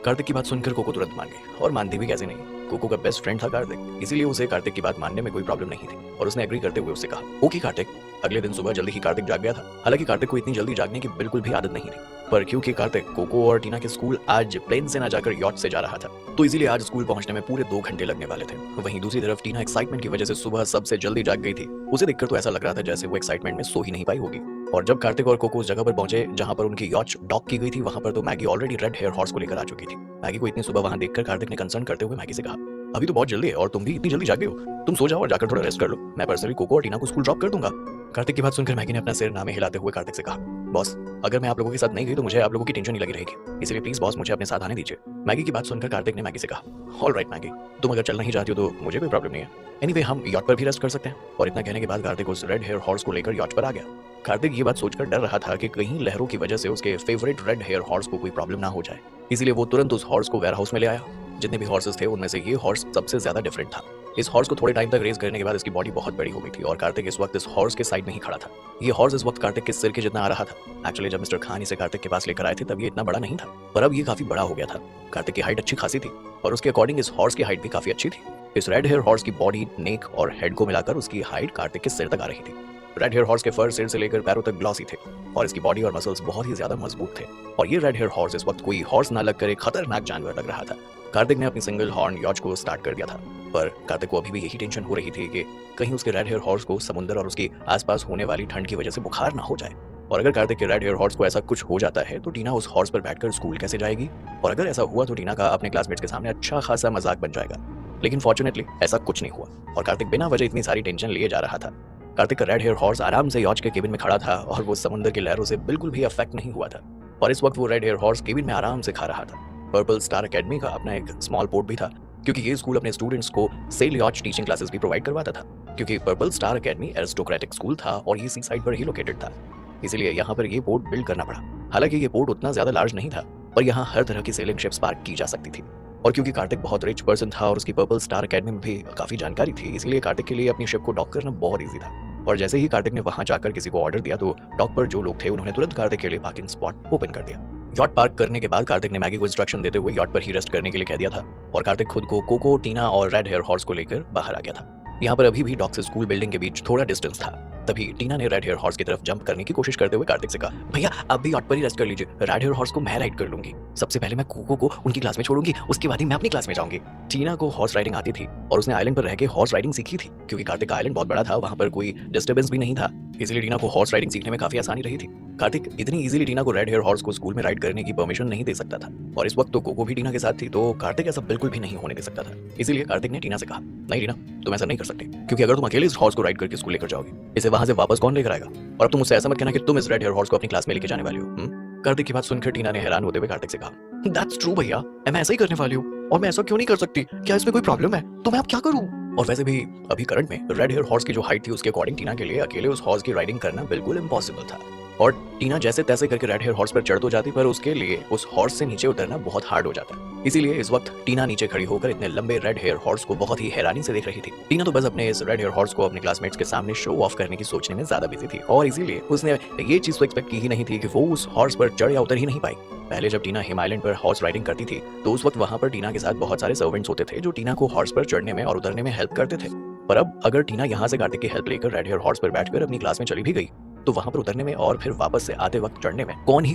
कार्तिक की बात सुनकर कोको तुरंत मान गई और मानती भी कैसे नहीं, कोको का बेस्ट फ्रेंड था कार्तिक, इसीलिए उसे कार्तिक की बात मानने में कोई प्रॉब्लम नहीं थी और उसने एग्री करते हुए उससे कहा, ओके कार्तिक। अगले दिन सुबह जल्दी ही कार्तिक जाग गया था। हालांकि कार्तिक को इतनी जल्दी जागने की बिल्कुल भी आदत नहीं थी, पर क्योंकि कार्तिक कोको और टीना के स्कूल आज प्लेन से ना जाकर यॉच से जा रहा था तो इसीलिए आज स्कूल पहुंचने में पूरे 2 घंटे लगने वाले थे। वहीं दूसरी तरफ टीना एक्साइटमेंट की वजह से सुबह सबसे जल्दी जाग गई थी। उसे देखकर तो ऐसा लग रहा था जैसे वो एक्साइटमेंट में सो ही नहीं पाई होगी। और जब कार्तिक और कोको उस जगह पर पहुंचे जहां पर उनकी यॉच डॉक की गई थी, वहां पर तो Maggie already red hair horse को लेकर आ चुकी थी। मैगी को इतनी सुबह वहां देखकर कार्तिक ने कंसर्न करते हुए मैगी से कहा, अभी तो बहुत जल्दी है और तुम भी इतनी जल्दी जागे हो, तुम सो जाओ और जाकर थोड़ा रेस्ट कर लो, मैं पर्सनली कोको और टीना को स्कूल ड्रॉप कर दूंगा। कार्तिक की बात सुनकर मैगी ने अपना सिर नामे हिलाते हुए कार्तिक से कहा, बॉस अगर मैं आप लोगों के साथ नहीं गई तो मुझे आप लोगों की टेंशन ही लगी रहेगी, इसलिए प्लीज बॉस मुझे अपने साथ आने दीजिए। मैगी की बात सुनकर कार्तिक ने मैगी से कहा, ऑलराइट मैगी, तुम अगर चलना ही चाहती हो तो मुझे कोई प्रॉब्लम नहीं है, एनीवे हम यॉट पर भी रेस्ट कर सकते हैं। और इतना कहने के बाद कार्तिक उस रेड हेयर हॉर्स को लेकर यॉट पर आ गया। कार्तिक ये बात सोचकर डर रहा था कि कहीं लहरों की वजह से उसके फेवरेट रेड हेयर हॉर्स को कोई प्रॉब्लम ना हो जाए, इसीलिए वो तुरंत उस हॉर्स को वेयर हाउस में ले आया। जितने भी हॉर्सेस थे उनमें से ये हॉर्स सबसे ज्यादा डिफरेंट था। इस हॉर्स को थोड़े टाइम तक रेस करने के बाद इसकी बॉडी बहुत बड़ी हो गई थी और कार्तिक इस वक्त इस हॉर्स के साइड में ही खड़ा था। ये हॉर्स इस वक्त कार्तिक के सिर के जितना आ रहा था। एक्चुअली जब मिस्टर खान इसे कार्तिक के पास लेकर आए थे तब ये इतना बड़ा नहीं था, पर अब ये काफी बड़ा हो गया था। कार्तिक की हाइट अच्छी खासी थी और उसके अकॉर्डिंग इस हॉर्स की हाइट भी काफी अच्छी थी। इस रेड हेयर हॉर्स की बॉडी, नेक और हेड को मिलाकर उसकी हाइट कार्तिक के सिर तक आ रही थी। रेड हेयर हॉर्स के फर सिर से लेकर पैरों तक ग्लॉसी थे और इसकी बॉडी और मसल्स बहुत ही ज्यादा मजबूत थे। और ये रेड हेयर हॉर्स इस वक्त कोई हॉर्स ना लगकर एक खतरनाक जानवर लग रहा था। कार्तिक ने अपनी सिंगल हॉर्न यॉच को स्टार्ट कर दिया था, पर कार्तिक को अभी भी यही टेंशन हो रही थी कि कहीं उसके रेड हेयर हॉर्स को समुद्र और उसके आसपास होने वाली ठंड की वजह से बुखार ना हो जाए। और अगर कार्तिक के रेड हेयर हॉर्स को ऐसा कुछ हो जाता है तो टीना उस हॉर्स पर बैठकर स्कूल कैसे जाएगी, और अगर ऐसा हुआ तो टीना का अपने क्लासमेट्स के सामने अच्छा खासा मजाक बन जाएगा। लेकिन फॉर्चुनेटली ऐसा कुछ नहीं हुआ और कार्तिक बिना वजह इतनी सारी टेंशन लिए जा रहा था। कार्तिक का रेड हेयर हॉर्स आराम से यॉच के केबिन में खड़ा था और वो समुद्र की लहरों से बिल्कुल भी अफेक्ट नहीं हुआ था। और इस वक्त वो रेड हेयर हॉर्स केबिन में आराम से खा रहा था। पर्पल स्टार एकेडमी का अपना एक स्मॉल पोर्ट भी था, क्योंकि ये स्कूल अपने स्टूडेंट्स को सेल यॉच टीचिंग क्लासेस भी प्रोवाइड करवाता था। क्योंकि purple star academy aristocratic school था और ये सी साइड पर ही लोकेटेड था, इसीलिए यहाँ पर ये पोर्ट बिल्ड करना पड़ा। हालांकि ये पोर्ट उतना ज्यादा लार्ज नहीं था, पर यहाँ हर तरह की सेलिंग शिप्स पार्क की जा सकती थी। और क्योंकि कार्तिक बहुत रिच पर्सन था और उसकी पर्पल स्टार एकेडमी में भी काफी जानकारी थी, इसलिए कार्तिक के लिए अपनी शिप को डॉक करना बहुत ईजी था। और जैसे ही कार्तिक ने वहां जाकर किसी को ऑर्डर दिया तो डॉक पर जो लोग थे उन्होंने तुरंत कार्तिक के लिए पार्किंग स्पॉट ओपन कर दिया। यॉट पार्क करने के बाद कार्तिक ने मैगी को इंस्ट्रक्शन देते हुए यॉट पर ही रेस्ट करने के लिए कह दिया था और कार्तिक खुद को कोको, टीना और रेड हेयर हॉर्स को लेकर बाहर आ गया था। यहाँ पर अभी भी डॉक से स्कूल बिल्डिंग के बीच थोड़ा डिस्टेंस था। तभी टीना ने रेड हेयर हॉर्स की तरफ जंप करने की कोशिश करते हुए कार्तिक से कहा, भैया आप भी यॉट पर ही रेस्ट कर लीजिए, रेड हेयर हॉर्स को मैं राइड कर लूंगी। सबसे पहले मैं कोको को उनकी क्लास में छोड़ूंगी, उसके बाद ही मैं अपनी क्लास में जाऊंगी। टीना को हॉर्स राइडिंग आती थी और उसने आइलैंड पर रह के हॉर्स राइडिंग सीखी थी, क्योंकि कार्तिक का आइलैंड बहुत बड़ा था, वहां पर कोई डिस्टर्बेंस भी नहीं था, इसलिए टीना को हॉर्स राइडिंग सीखने में काफी आसानी रही थी। कार्तिक इतनी इजीली टीना को रेड हेयर हॉर्स को स्कूल में राइड करने की परमिशन नहीं दे सकता था और इस वक्त तो कोको भी टीना के साथ थी, तो कार्तिक ऐसा बिल्कुल भी नहीं होने दे सकता था। इसीलिए कार्तिक ने टीना से कहा, नहीं टीना तुम ऐसा नहीं कर सकते, क्योंकि अगर तुम अकेले इस हॉर्स को राइड करके स्कूल लेकर जाओगे, इसे वहां से वापस कौन लेकर आएगा? और अब तुम मुझसे ऐसा मत कहना कि तुम इस रेड हेयर हॉर्स को अपनी क्लास में लेकर जाने वाली हो। कार्तिक की बात सुनकर टीना ने हैरान होते हुए कार्तिक से कहा, दैट्स ट्रू भैया, मैं ऐसा ही करने वाली हूँ और मैं ऐसा क्यों नहीं कर सकती? क्या इसमें कोई प्रॉब्लम है? तो मैं अब क्या करूँ? और वैसे भी अभी करंट में रेड हेयर हॉर्स की जो हाइट थी उसके अकॉर्डिंग टीना के लिए अकेले उस हॉर्स की राइडिंग करना बिल्कुल इम्पॉसिबल था। और टीना जैसे तैसे करके रेड हेयर हॉर्स पर चढ़ तो जाती, पर उसके लिए उस हॉर्स से नीचे उतरना बहुत हार्ड हो जाता। इसीलिए इस वक्त टीना नीचे खड़ी होकर इतने लंबे रेड हेयर हॉर्स को बहुत ही हैरानी से देख रही थी। टीना तो बस अपने इस रेड हेयर हॉर्स को अपने क्लासमेट्स के सामने शो ऑफ करने की सोचने में ज्यादा बिजी थी, और इसीलिए उसने ये चीज तो एक्सपेक्ट की ही नहीं थी कि वो उस हॉर्स पर चढ़ या उतर ही नहीं पाई। पहले जब टीना हिमालयन पर हॉर्स राइडिंग करती थी तो उस वक्त वहां पर टीना के साथ बहुत सारे सर्वेंट्स होते थे जो टीना को हॉर्स पर चढ़ने में और उतरने में हेल्प करते थे। पर अब अगर टीना यहाँ से कार्तिक की हेल्प लेकर रेड हेयर हॉर्स पर बैठकर अपनी क्लास में चली भी गई तो वहां पर उतरने में और फिर वापस से आते वक्त चढ़ने में कौन ही।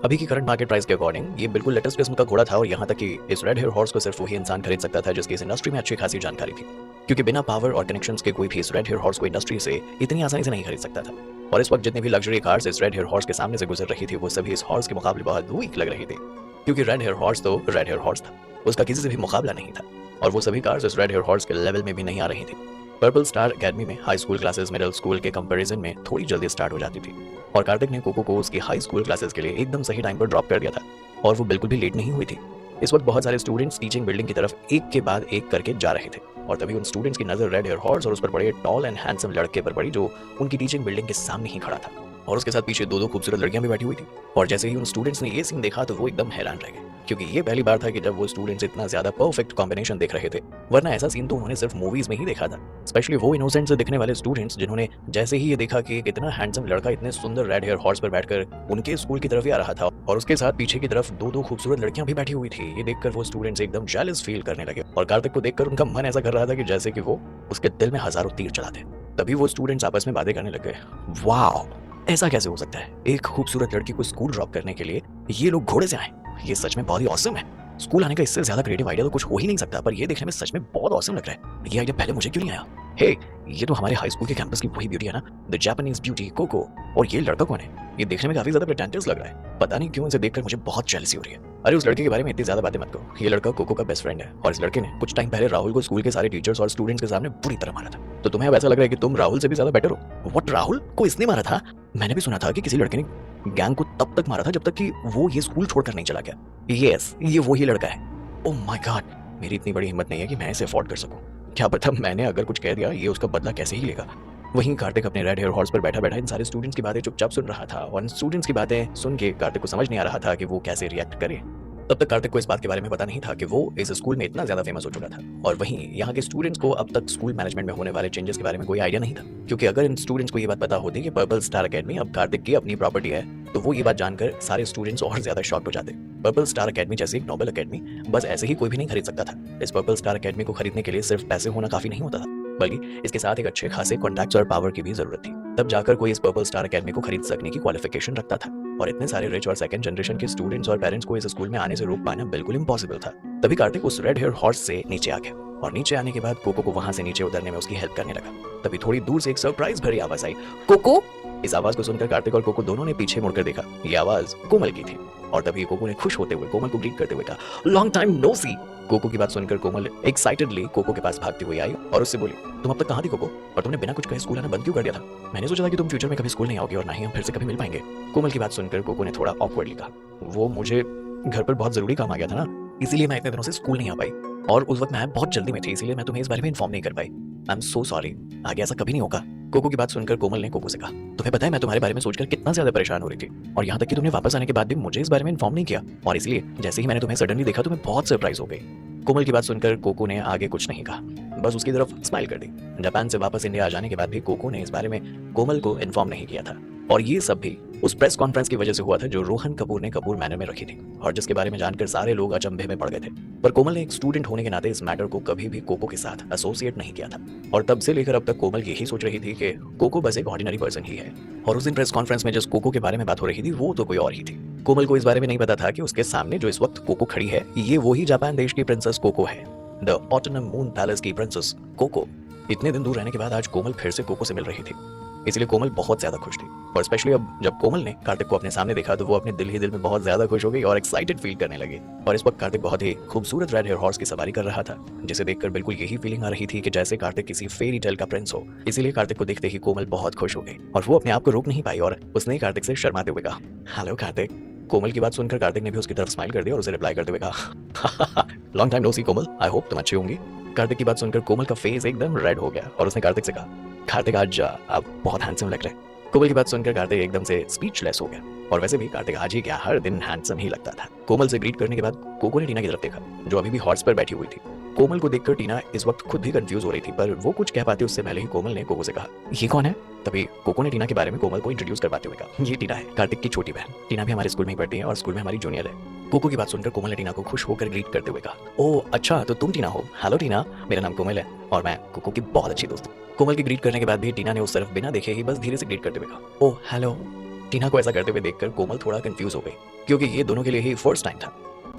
अभी की करंट मार्केट प्राइस के अकॉर्डिंग ये बिल्कुल लेटेस्ट किस्म का घोड़ा था, और यहाँ तक कि इस रेड हेयर हॉर्स को सिर्फ वही इंसान खरीद सकता था जिसकी इस इंडस्ट्री में अच्छी खासी जानकारी थी, क्योंकि बिना पावर और कनेक्शंस के कोई भी इस रेड हेयर हॉर्स को इंडस्ट्री से इतनी आसानी से नहीं खरीद सकता था। और इस वक्त जितनी भी लग्जरी कार्स इस रेड हेयर हॉर्स के सामने से गुजर रही थी वो सभी इस हॉर्स के मुकाबले बहुत वीक लग रही थी, क्योंकि रेड हेयर हॉर्स तो रेड हेयर हॉर्स था, उसका किसी से भी मुकाबला नहीं था। और वो सभी कार्स इस रेड हेयर हॉर्स के लेवल में भी नहीं आ रही थी। पर्पल स्टार एकेडमी में high school classes middle school के कंपैरिजन में थोड़ी जल्दी स्टार्ट हो जाती थी, और कार्तिक ने कोको को उसकी हाई स्कूल क्लासेस के लिए एकदम सही टाइम पर ड्रॉप कर दिया था, और वो बिल्कुल भी लेट नहीं हुई थी। इस वक्त बहुत सारे स्टूडेंट्स टीचिंग बिल्डिंग की तरफ एक के बाद एक करके जा रहे थे, और तभी उन स्टूडेंट्स की नजर रेड हेयर हॉर्स और उस पर बड़े टॉल एंड हैंडसम लड़के पर पड़ी जो उनकी टीचिंग बिल्डिंग के सामने ही खड़ा था, और उसके साथ पीछे दो खूबसूरत लड़कियां भी बैठी हुई थी। और जैसे ही उन स्टूडेंट्स ने ये सीन देखा तो वो एकदम हैरान रह गए, क्योंकि ये पहली बार था कि जब वो स्टूडेंट्स इतना ज्यादा परफेक्ट कॉम्बिनेशन देख रहे थे, वरना ऐसा सीन तो उन्होंने सिर्फ मूवीज में ही देखा था। स्पेशली वो इनोसेंट से दिखने वाले स्टूडेंट्स जिन्होंने जैसे ही ये देखा कि एक इतना हैंडसम लड़का इतने सुंदर रेड हेयर हॉर्स पर बैठकर उनके स्कूल की तरफ ही आ रहा था, और उसके साथ पीछे की तरफ दो खूबसूरत लड़कियां भी बैठी हुई थी, ये देखकर वो स्टूडेंट्स एकदम जेलस फील करने लगे, और कार्तिक को देखकर उनका मन ऐसा कर रहा था कि जैसे कि वो उसके दिल में हजारों तीर चला दे। तभी वो स्टूडेंट्स आपस में बातें करने लग गए, वाह, ऐसा कैसे हो सकता है? एक खूबसूरत लड़की को स्कूल ड्रॉप करने के लिए ये लोग घोड़े से आए, ये सच में बहुत ही ऑसम है। स्कूल आने का इससे ज्यादा क्रिएटिव आइडिया तो कुछ हो ही नहीं सकता, पर ये देखने में सच में बहुत ऑसम लग रहा है। ये आइडिया पहले मुझे क्यों नहीं आया? हे, ये तो हमारे हाई स्कूल के कैंपस की वही ब्यूटी है ना, द जापानीज ब्यूटी कोको। और ये लड़का कौन है? ये देखने में काफी ज्यादा प्रेटेंटियस लग रहा है, पता नहीं क्यों इसे देखकर मुझे बहुत जेलसी हो रही है। अरे उस लड़के के बारे में इतनी ज्यादा बातें मत करो, ये लड़का कोको का बेस्ट फ्रेंड है, और इस लड़के ने कुछ टाइम पहले राहुल को स्कूल के सारे टीचर्स और स्टूडेंट्स के सामने बुरी तरह मारा था। तो तुम्हें अब ऐसा लग रहा है कि तुम राहुल से भी ज्यादा बेटर हो? व्हाट, राहुल को इसने मारा था? मैंने भी सुना था कि किसी लड़के ने गैंग को तब तक मारा था जब तक कि वो ये स्कूल छोड़कर नहीं चला गया। यस, ये वही लड़का है। ओह माय गॉड, मेरी इतनी बड़ी हिम्मत नहीं है कि मैं इसे अफोर्ड कर सकूं। क्या पता मैंने अगर कुछ कह दिया ये उसका बदला कैसे ही लेगा। वहीं कार्तिक अपने रेड हेयर हॉर्स पर बैठा बैठा इन सारे स्टूडेंट्स की बातें चुपचाप सुन रहा था, और इन स्टूडेंट्स की बातें सुन के कार्तिक को समझ नहीं आ रहा था कि वो कैसे रिएक्ट करे। तब तक कार्तिक को इस बात के बारे में पता नहीं था कि वो इस स्कूल में इतना ज्यादा फेमस हो चुका था, और वहीं यहाँ के स्टूडेंट्स को अब तक स्कूल मैनेजमेंट में होने वाले चेंजेस के बारे में कोई आइडिया नहीं था, क्योंकि अगर इन स्टूडेंट्स को ये बात पता होती कि पर्पल स्टार एकेडमी अब कार्तिक की अपनी प्रॉपर्टी है तो वो ये बात जानकर सारे स्टूडेंट्स और ज्यादा शॉक्ड हो जाते। पर्पल स्टार एकेडमी जैसी एक नोबल एकेडमी बस ऐसे ही कोई भी नहीं खरीद सकता था। इस पर्पल स्टार एकेडमी को खरीदने के लिए सिर्फ पैसे होना काफी नहीं होता था, बल्कि इसके साथ एक अच्छे खासे कॉन्टैक्ट्स और पावर की भी जरूरत थी। तब जाकर कोई इस पर्पल स्टार एकेडमी को खरीद सकने की क्वालिफिकेशन रखता था, और इतने सारे रिच और सेकंड जनरेशन के स्टूडेंट्स और पेरेंट्स को इस स्कूल में आने से रोक पाना बिल्कुल इम्पॉसिबल था। तभी कार्तिक उस रेड हेयर हॉर्स से नीचे आ गया, और नीचे आने के बाद कोको को वहां से नीचे उतरने में उसकी हेल्प करने लगा। तभी थोड़ी दूर से एक सरप्राइज भरी आवाज आई, कोको। इस आवाज को सुनकर कार्तिक और कोको दोनों ने पीछे मुड़कर देखा। ये आवाज कोमल की थी, और तभी कोको ने खुश होते हुए कोमल को ग्रीट करते हुए कहा, लॉन्ग टाइम नो सी। कोको की बात सुनकर कोमल एक्साइटेडली कोको के पास भागती हुई आई और उससे बोली, तुम अब तक कहाँ थी कोको, और तुमने बिना कुछ कहे स्कूल आना बंद क्यों कर दिया था? मैंने सोचा था कि तुम फ्यूचर में कभी स्कूल नहीं आओगे और ना ही हम फिर से कभी मिल पाएंगे। कोमल की बात सुनकर कोको ने थोड़ा ऑकवर्डली कहा, वो मुझे घर पर बहुत जरूरी काम आ गया था ना, इसीलिए मैं इतने दिनों से स्कूल नहीं आ पाई, और उस वक्त मैं बहुत जल्दी में थी, इसीलिए मैं तुम्हें इस बारे में इन्फॉर्म नहीं कर पाई। आई एम सो सॉरी, आगे ऐसा कभी नहीं होगा। कोको की बात सुनकर कोमल ने कोको से कहा, तुम्हें पता है मैं तुम्हारे बारे में सोचकर कितना ज्यादा परेशान हो रही थी, और यहाँ तक कि तुमने वापस आने के बाद भी मुझे इस बारे में इन्फॉर्म नहीं किया, और इसलिए जैसे ही मैंने तुम्हें सडनली देखा तो मैं बहुत सरप्राइज हो गई। कोमल की बात सुनकर कोको ने आगे कुछ नहीं कहा, बस उसकी तरफ स्माइल कर दी। जापान से वापस इंडिया आ जाने के बाद भी कोको ने इस बारे में कोमल को इन्फॉर्म नहीं किया था, और ये सब भी उस प्रेस कॉन्फ्रेंस की वजह से हुआ था जो रोहन कपूर ने कपूर मैनर में रखी थी, और जिसके बारे में जानकर सारे लोग अचंभे में पड़ गए थे। पर कोमल ने एक स्टूडेंट होने के नाते इस मैटर को कभी भी कोको के साथ एसोसिएट नहीं किया था, और तब से लेकर अब तक कोमल यही सोच रही थी कि कोको बस एक ऑर्डिनरी पर्सन ही है। और उस दिन प्रेस कॉन्फ्रेंस में जिस कोको के बारे में बात हो रही थी वो तो कोई और ही थी। कोमल को इस बारे में नहीं पता था कि उसके सामने जो इस वक्त कोको खड़ी है ये वही जापान देश की प्रिंसेस कोको है, द ऑटोनम मून पैलेस की प्रिंसेस कोको। इतने दिन दूर रहने के बाद आज कोमल फिर से कोको से मिल रही थी, इसलिए कोमल बहुत ज्यादा खुश थी। और स्पेशली अब जब कोमल ने कार्तिक को अपने सामने देखा तो वो अपने दिल ही दिल में बहुत ज्यादा खुश हो गई और एक्साइटेड फील करने लगी। और इस वक्त कार्तिक बहुत ही खूबसूरत रेड हेयर हॉर्स की सवारी कर रहा था, जिसे देखकर बिल्कुल यही फीलिंग आ रही थी कि जैसे कार्तिक किसी फेरी टेल का प्रिंस हो। इसीलिए कार्तिक को देखते ही कोमल बहुत खुश हो गई और वो अपने आप को रोक नहीं पाई और उसने कार्तिक से शर्माते हुए कहा, हेलो कार्तिक। कोमल की बात सुनकर कार्तिक ने भी उसकी तरफ स्माइल कर दिया और उसे रिप्लाई करते हुए कहा, long time no see Komal, I hope तुम अच्छी होंगी। कार्तिक की बात सुनकर कोमल का फेस एकदम रेड हो गया और उसने कार्तिक से कहा, कार्तिक आज आप बहुत हैंडसम लग रहे हैं। कोमल की बात सुनकर कार्तिक एकदम से स्पीचलेस हो गया और वैसे भी कार्तिक आज ही क्या हर दिन हैंडसम ही लगता था। कोमल से ग्रीट करने के बाद कोको ने टीना की तरफ देखा जो अभी भी हॉर्स पर बैठी हुई थी। कोमल को देखकर टीना इस वक्त खुद भी कंफ्यूज हो रही थी, पर वो कुछ कह पाती उससे पहले ही कोमल ने कोको से कहा, ये कौन है। तभी कोको ने टीना के बारे में कोमल को इंट्रोड्यूस करवाते हुए कहा, ये टीना है, कार्तिक की छोटी बहन। टीना भी हमारे स्कूल में ही पढ़ती है और स्कूल में हमारी जूनियर है। कोको की बात सुनकर कोमल ने टीना को खुश होकर ग्रीट करते हुए कहा, ओह अच्छा, तो तुम टीना हो। हेलो टीना, मेरा नाम कोमल है और मैं कोको की बहुत अच्छी दोस्त हूँ। कोमल की ग्रीट करने के बाद भी टीना ने उस तरफ बिना देखे ही बस धीरे से ग्रीट करते हुए कहा, ओह हेलो। टीना को ऐसा करते हुए देखकर कोमल थोड़ा कंफ्यूज हो गई, क्योंकि ये दोनों के लिए ही फर्स्ट टाइम था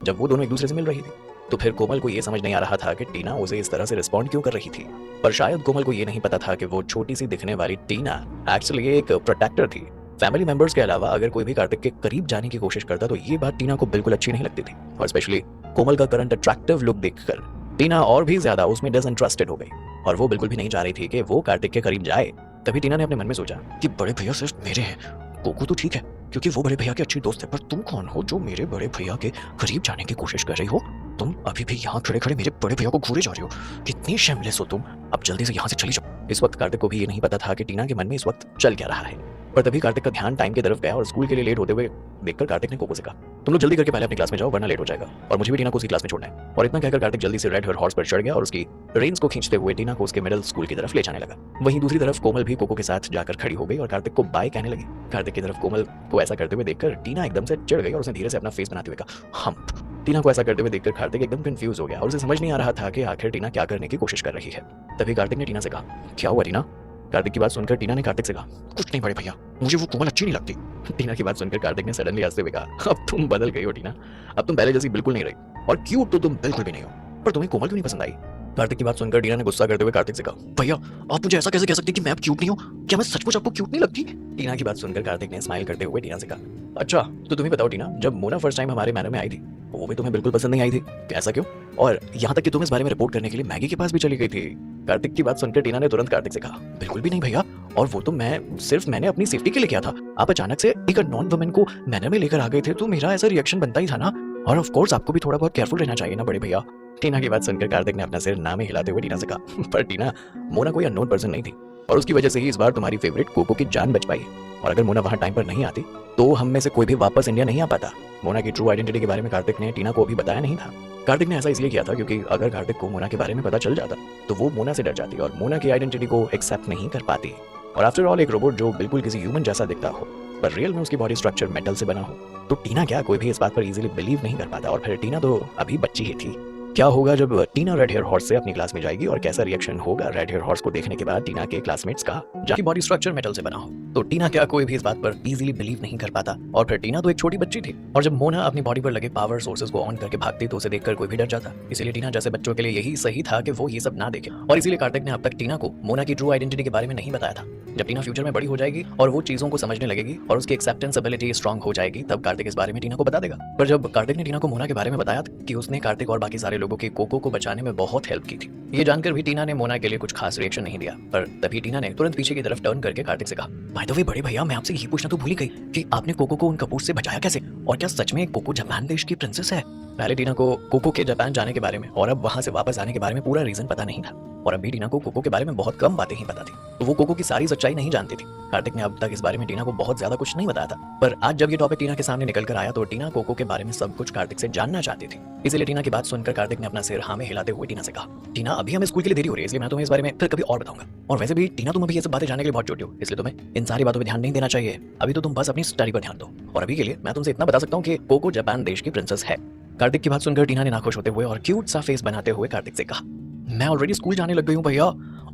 जब वो दोनों एक दूसरे से मिल रही थी। तो फिर कोमल को ये समझ नहीं आ रहा था कि टीना उसे इस तरह से रिस्पॉन्ड क्यों कर रही थी। पर शायद कोमल को ये नहीं पता था कि वो छोटी सी दिखने वाली टीना एक्चुअली एक प्रोटेक्टर थी। फैमिली मेंबर्स के अलावा अगर कोई भी कार्तिक के करीब जाने की कोशिश करता तो ये बात टीना को बिल्कुल अच्छी नहीं लगती थी। और स्पेशली कोमल का करंट अट्रैक्टिव लुक देखकर टीना और भी ज्यादा उसमें डिसइंटरेस्टेड हो गई और वो बिल्कुल भी नहीं चाह रही थी कि वो कार्तिक के करीब जाए। तभी टीना ने अपने मन में सोचा कि बड़े भैया सिर्फ मेरे हैं, कोको तो ठीक है क्योंकि वो बड़े भैया की अच्छी दोस्त है, पर तुम कौन हो जो मेरे बड़े भैया के करीब जाने की कोशिश कर रही हो। तुम अभी भी यहाँ खड़े खड़े मेरे बड़े भैया को घूरे जा रही हो, कितनी शेमलेस हो तुम, अब जल्दी से यहाँ से चली जाओ। इस वक्त कार्तिक को भी ये नहीं पता था कि टीना के मन में इस वक्त चल क्या रहा है। पर तभी कार्तिक का ध्यान टाइम की तरफ गया और स्कूल के लिए लेट होते हुए देखकर कार्तिक ने कोको से कहा, तुम लोग जल्दी करके पहले अपनी क्लास में जाओ वरना लेट हो जाएगा और मुझे भी टीना को उसी क्लास में छोड़ना है। और इतना कहकर कार्तिक जल्दी से रेड हेयर हॉर्स पर चढ़ गया और उसकी रेंस को खींचते हुए टीना को उसके मिडिल स्कूल की तरफ ले जाने लगा। वहीं दूसरी तरफ कोमल भी कोको के साथ जाकर खड़ी हो गई और कार्तिक को बाय कहने लगी। कार्तिक की तरफ कोमल को ऐसा करते हुए देखकर टीना एकदम से चिढ़ गई और उसने धीरे से अपना फेस बनाते हुए कहा, हम। टीना को ऐसा करते हुए देखकर कार्तिक एकदम कंफ्यूज हो गया और उसे समझ नहीं आ रहा था कि आखिर टीना क्या करने की कोशिश कर रही है। तभी कार्तिक ने टीना से कहा, क्या हुआ टीना। कार्तिक की बात सुनकर टीना ने कार्तिक से कहा, कुछ नहीं बड़े भैया, मुझे वो कोमल अच्छी नहीं लगती। टीना की बात सुनकर कार्तिक ने सडनली हंसते हुए कहा, अब तुम बदल गई हो टीना, अब तुम पहले जैसी बिल्कुल नहीं रही और क्यूट तो तुम बिल्कुल भी नहीं हो, पर तुम्हें कोमल क्यों नहीं पसंद आई। कार्तिक की बात सुनकर टीना ने गुस्सा करते हुए कार्तिक से कहा, भैया आप मुझे ऐसा कैसे कह सकते हैं कि मैं अब क्यूट नहीं हूँ, क्या मैं सचमुच आपको क्यूट नहीं लगती। टीना की बात सुनकर कार्तिक ने स्माइल करते हुए टीना से कहा, अच्छा तो तुम्हें बताओ टीना, जब मोना फर्स्ट टाइम हमारे मैनर में आई थी वो भी तुम्हें बिल्कुल पसंद नहीं आई थी, ऐसा क्यों, और यहाँ तक कि तुम इस बारे में रिपोर्ट करने के लिए मैगी के पास भी चली गई थी। कार्तिक की बात सुनकर टीना ने तुरंत कार्तिक से कहा, बिल्कुल भी नहीं भैया, और वो तो मैंने अपनी सेफ्टी के लिए किया था, आप अचानक से एक नॉन वुमेन को मैनर में लेकर आ गए थे तो मेरा ऐसा रिएक्शन बनता ही था ना, और ऑफ कोर्स आपको भी थोड़ा बहुत केयरफुल रहना चाहिए ना बड़े भैया। टीना की बात सुनकर कार्तिक ने अपना सिर ना में हिलाते हुए टीना से कहा, पर टीना मोना कोई अननोन पर्सन नहीं थी और उसकी वजह से ही इस बार तुम्हारी फेवरेट कोको की जान बच पाई, और अगर मोना वहां टाइम पर नहीं आती तो हम में से कोई भी वापस इंडिया नहीं आ पाता। मोना की ट्रू आइडेंटिटी के बारे में कार्तिक ने टीना को अभी बताया नहीं था। कार्तिक ने ऐसा इसलिए किया था क्योंकि अगर कार्तिक को मोना के बारे में पता चल जाता तो वो मोना से डर जाती और मोना की आइडेंटिटी को एक्सेप्ट नहीं कर पाती। और आफ्टर ऑल एक रोबोट जो बिल्कुल किसी ह्यूमन जैसा दिखता हो पर रियल में उसकी बॉडी स्ट्रक्चर मेटल से बना हो तो टीना क्या कोई भी इस बात पर इजीली बिलीव नहीं कर पाता। और फिर टीना तो अभी बच्ची ही थी। क्या होगा जब टीना रेड हेयर हॉर्स से अपनी क्लास में जाएगी और कैसा रिएक्शन होगा रेड हेयर हॉर्स को देखने के बाद टीना के क्लासमेट्स का जबकि बॉडी स्ट्रक्चर मेटल से बना हो। तो टीना क्या कोई भी इस बात पर इजीली बिलीव नहीं कर पाता। और फिर टीना तो एक छोटी बच्ची थी और जब मोना अपनी बॉडी पर लगे पावर सोर्सेज को ऑन करके भागती तो उसे देखकर कोई भी डर जाता। इसीलिए टीना जैसे बच्चों के लिए यही सही था कि वो ये सब ना देखे। और इसीलिए कार्तिक ने अब तक टीना को मोना की ट्रू आइडेंटिटी के बारे में नहीं बताया था। जब टीना फ्यूचर में बड़ी हो जाएगी और वो चीजों को समझने लगेगी और उसकी एक्सेप्टेंस एबिलिटी स्ट्रांग हो जाएगी तब कार्तिक इस बारे में टीना को बता देगा। पर जब कार्तिक ने टीना को मोना के बारे में बताया कि उसने कार्तिक और बाकी सारे लोगों की कोको को बचाने में बहुत हेल्प की थी, ये जानकर भी टीना ने मोना के लिए कुछ खास रिएक्शन नहीं दिया। पर तभी टीना ने तुरंत पीछे की तरफ टर्न करके कार्तिक से कहा, बाय द वे बड़े भैया मैं आपसे यही पूछना तो भूल ही गई कि आपने कोको को उन कपूर से बचाया कैसे, और क्या सच में कोको जापान देश की प्रिंसेस है। पहले टीना को कोको के जापान जाने के बारे में और अब वहां से वापस आने के बारे में पूरा रीजन पता नहीं था और अभी टीना को कोको के बारे में बहुत कम बातें ही पता थी, तो वो कोको की सारी सच्चाई नहीं जानती थी। कार्तिक ने अब तक इस बारे में टीना को बहुत ज्यादा कुछ नहीं बताया था, पर आज जब ये टॉपिक टीना के सामने निकल कर आया तो टीना कोको के बारे में सब कुछ कार्तिक से जानना चाहती थी। इसलिए टीना की बात सुनकर कार्तिक ने अपना सिर हाँ में हिलाते हुए टीना से कहा, टीना अभी हमें स्कूल के लिए देरी हो रही है इसलिए मैं तुम्हें इस बारे में फिर कभी और बताऊंगा। और वैसे भी टीना तुम अभी ये सब बातें जानने के लिए बहुत छोटी हो इसलिए तुम्हें इन सारी बातों पर ध्यान नहीं देना चाहिए। अभी तो तुम बस अपनी स्टडी पर ध्यान दो। और अभी के लिए मैं तुमसे इतना बता सकता हूँ कि कोको जापान देश की प्रिंसेस है। कार्तिक की बात सुनकर टीना ने नाखुश होते हुए और क्यूट सा फेस बनाते हुए कार्तिक से कहा, मैं ऑलरेडी स्कूल जाने लग गई हूँ भैया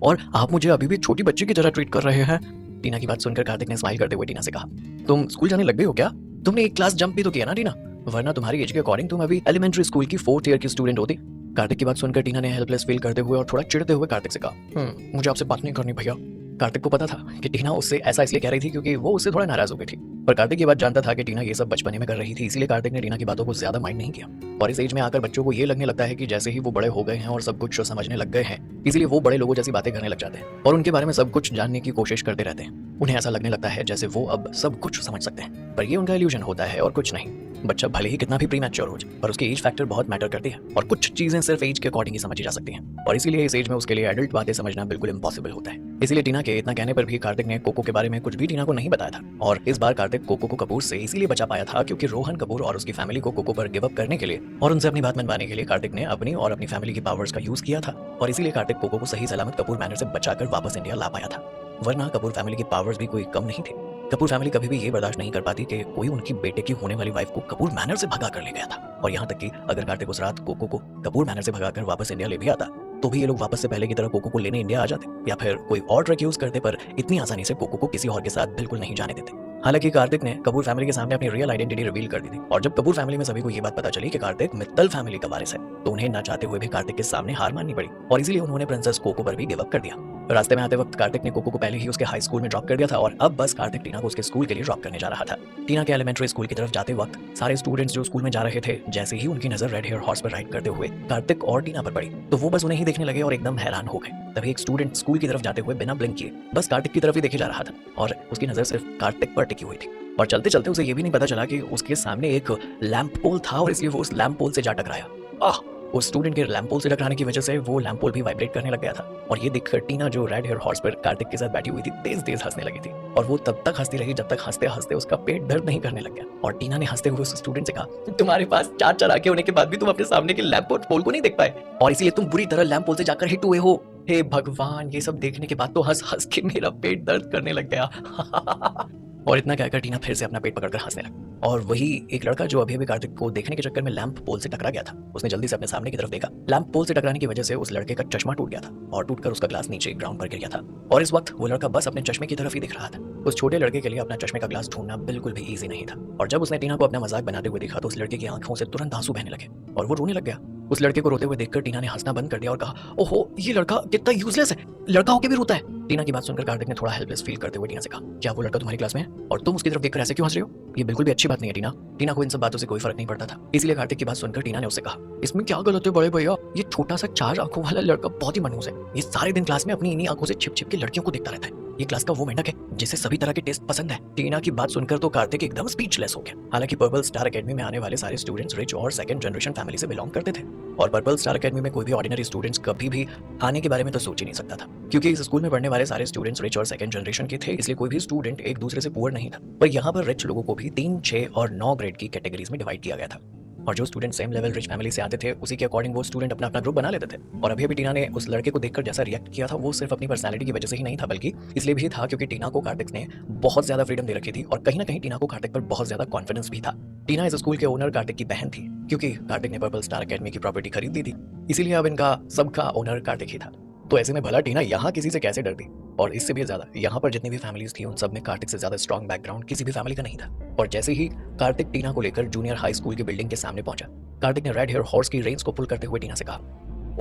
और आप मुझे अभी भी छोटी बच्ची की तरह ट्रीट कर रहे हैं। टीना की बात सुनकर कार्तिक ने स्माइल करते हुए टीना से कहा, तुम स्कूल जाने लग गई हो क्या? तुमने एक क्लास जंप भी तो किया ना टीना, वरना तुम्हारी एज के अकॉर्डिंग तुम अभी एलिमेंट्री स्कूल की 4th ईयर की स्टूडेंट होती। कार्तिक की बात सुनकर टीना ने हेल्पलेस फील करते हुए और थोड़ा चिढ़ते हुए कार्तिक से कहा, मुझे आपसे बात नहीं करनी भैया। कार्तिक को पता था कि टीना उससे ऐसा इसलिए कह रही थी क्योंकि वो उससे थोड़ा नाराज हो गई थी, पर कार्तिक ये बात जानता था कि टीना ये सब बचपने में कर रही थी, इसीलिए कार्तिक ने टीना की बातों को ज्यादा माइंड नहीं किया। और इस एज में आकर बच्चों को ये लगने लगता है कि जैसे ही वो बड़े हो गए हैं और सब कुछ समझने लग गए हैं, इसीलिए वो बड़े लोगों जैसी बातें करने लग जाते हैं और उनके बारे में सब कुछ जानने की कोशिश करते रहते हैं। उन्हें ऐसा लगने लगता है जैसे वो अब सब कुछ समझ सकते हैं, पर ये उनका इल्यूजन होता है और कुछ नहीं। बच्चा भले ही कितना भी प्रीमैच्योर हो जाए, पर उसकी एज फैक्टर बहुत मैटर करती है और कुछ चीजें सिर्फ एज के अकॉर्डिंग ही समझी जा सकती हैं, और इसीलिए इस एज में उसके लिए एडल्ट बातें समझना बिल्कुल इम्पॉसिबल होता है। इसीलिए टीना के इतना कहने पर भी कार्तिक ने कोको के बारे में कुछ भी टीना को नहीं बताया था, और इस बार कार्तिक कोको को कपूर से इसीलिए बचा पाया था क्योंकि रोहन कपूर और उसकी फैमिली को कोको पर गिव अप करने के लिए और उनसे अपनी बात मनवाने के लिए कार्तिक ने अपनी और अपनी फैमिली की पावर्स का यूज किया था, और इसीलिए कार्तिक कोको को सही सलामत कपूर मैनर से बचाकर वापस इंडिया ला पाया था। वरना कपूर फैमिली की पावर्स भी कोई कम नहीं थी। कपूर फैमिली कभी भी ये बर्दाश्त नहीं कर पाती कि कोई उनकी बेटे की होने वाली वाइफ को कपूर मैनर से भगा कर ले गया था, और यहाँ तक कि अगर कार्तिक उस रात कोको को कपूर मैनर से भगाकर वापस इंडिया ले भी आता तो भी ये लोग वापस से पहले की तरह कोको को लेने इंडिया आ जाते, या फिर कोई और ट्रक यूज करते, पर इतनी आसानी से कोको को किसी और के साथ बिल्कुल नहीं जाने देते। हालांकि कार्तिक ने कपूर फैमिली के सामने अपनी रियल आइडेंटिटी रिवील कर दी थी, और जब कपूर फैमिली में सभी को ये बात पता चली कि कार्तिक मित्तल फैमिली का वारिस है, तो उन्हें ना चाहते हुए भी कार्तिक के सामने हार माननी पड़ी, और इसीलिए उन्होंने प्रिंसेस कोको पर भी गिव अप कर दिया। रास्ते में आते वक्त कार्तिक ने कोको को पहले ही उसके हाई स्कूल में ड्रॉप कर दिया था, और अब बस कार्तिक टीना को उसके स्कूल के लिए ड्रॉप करने जा रहा था। टीना के एलिमेंट्री स्कूल की तरफ जाते वक्त सारे स्टूडेंट्स जो स्कूल में जा रहे थे, जैसे ही उनकी नजर रेड हेयर हॉर्स पर राइड करते हुए कार्तिक और टीना पर पड़ी, तो वो बस उन्हें ही देखने लगे और एकदम हैरान हो गए। तभी एक स्टूडेंट स्कूल की तरफ जाते हुए बिना ब्लिंक किए बस कार्तिक की तरफ ही देखे जा रहा था, और उसकी नजर सिर्फ कार्तिक पर टिकी हुई थी, और चलते चलते उसे ये भी नहीं पता चला कि उसके सामने एक लैंप पोल था, और इसलिए वो उस लैंप पोल से जा टकराया। उस स्टूडेंट के लैंप पोल से टकराने की वजह से वो लैंप पोल भी वाइब्रेट करने लग गया था, और ये देखकर टीना जो रेड हेयर हॉर्स पर कार्तिक के साथ बैठी हुई थी तेज तेज हंसने लगी थी, और वो तब तक हंसती रही जब तक हंसते हंसते उसका पेट दर्द नहीं करने लग गया। और टीना ने हंसते हुए उस स्टूडेंट से कहा, तुम्हारे पास 4 आंखें होने के बाद भी तुम अपने सामने के लैंप पोल को नहीं देख पाए, और इसीलिए तुम बुरी तरह लैंप पोल से जाकर हिट हुए हो। हे भगवान, ये सब देखने के बाद तो हंस हंस के मेरा पेट दर्द करने लग गया। और इतना कहकर टीना फिर से अपना पेट पकड़कर हंसने लगी, और वही एक लड़का जो अभी अभी कार्तिक को देखने के चक्कर में लैंप पोल से टकरा गया था, उसने जल्दी से अपने सामने की तरफ देखा। लैंप पोल से टकराने की वजह से उस लड़के का चश्मा टूट गया था, और टूटकर उसका ग्लास नीचे ग्राउंड पर गिर गया था, और इस वक्त वो लड़का बस अपने चश्मे की तरफ ही दिख रहा था। उस छोटे लड़के के लिए अपना चश्मे का ग्लास ढूंढना बिल्कुल भी ईजी नहीं था, और जब उसने टीना को अपना मजाक बनाते हुए देखा तो उस लड़के की आंखों से तुरंत आंसू बहने लगे और वो रोने लग गया। उस लड़के को रोते हुए देखकर टीना ने हंसना बंद कर दिया और कहा, ओहो, ये लड़का कितना यूजलेस है, लड़का होके भी रोता है। टीना की बात सुनकर कार्तिक ने थोड़ा हेल्पलेस फील करते हुए टीना से कहा, क्या वो लड़का तुम्हारी क्लास में है और तुम उसकी तरफ देखकर ऐसे क्यों हंस रही हो? ये बिल्कुल भी अच्छी बात नहीं है टीना। टीना को इन सब बातों से कोई फर्क नहीं पड़ता था, इसलिए कार्तिक की बात सुनकर टीना ने उससे कहा, इसमें क्या गलत है बड़े भैया, ये छोटा सा 4 आंखों वाला लड़का बहुत ही मनहूस है, ये सारे दिन क्लास में अपनी इन्हीं आंखों से छिप छिप के लड़कियों को देखता रहता है, ये क्लास का वो मेंढक है जिसे सभी तरह के टेस्ट पसंद है। टीना की बात सुनकर तो कार्तिक एकदम स्पीचलेस हो गया। हालांकि पर्पल स्टार एकेडमी में आने वाले सारे स्टूडेंट्स रिच और सेकंड जनरेशन फैमिली से बिलोंग करते थे, और पर्पल स्टार एकेडमी में कोई भी ऑर्डिनरी स्टूडेंट्स कभी भी आने के बारे में तो सोच ही नहीं सकता था, क्योंकि इस स्कूल में पढ़ने वाले सारे स्टूडेंट्स रिच और सेकंड जनरेशन के थे, इसलिए कोई भी स्टूडेंट एक दूसरे से पुअर नहीं था। पर यहाँ पर रिच लोगों को भी 3, 6 और 9 ग्रेड की कैटेगरीज में डिवाइड किया गया था, और जो student same level rich family से आते थे उसी के अकॉर्डिंग वो स्टूडेंट अपना अपना ग्रुप बना लेते थे। और अभी टीना ने उस लड़के को देखकर जैसा रिएक्ट किया था वो सिर्फ अपनी पर्सनालिटी की वजह से ही नहीं था, बल्कि इसलिए भी था क्योंकि टीना को कार्तिक ने बहुत ज्यादा फ्रीडम दे रखी थी, और कहीं ना कहीं टीना को कार्तिक पर बहुत ज्यादा कॉन्फिडेंस भी था। टीना इस स्कूल के ओनर कार्तिक की बहन थी, क्योंकि कार्तिक ने पर्पल स्टार एकेडमी की प्रॉपर्टी खरीद दी थी, इसीलिए अब इनका सबका ओनर कार्तिक ही था। तो ऐसे में भला टीना यहाँ किसी से कैसे डरती, और इससे भी ज्यादा यहाँ पर जितनी भी फैमिलीज थी उन सब में कार्तिक से ज्यादा स्ट्रॉन्ग बैकग्राउंड किसी भी फैमिली का नहीं था। और जैसे ही कार्तिक टीना को लेकर जूनियर हाई स्कूल की बिल्डिंग के सामने पहुंचा, कार्तिक ने रेड हेयर हॉर्स की रेंज को पुल करते हुए टीना से कहा,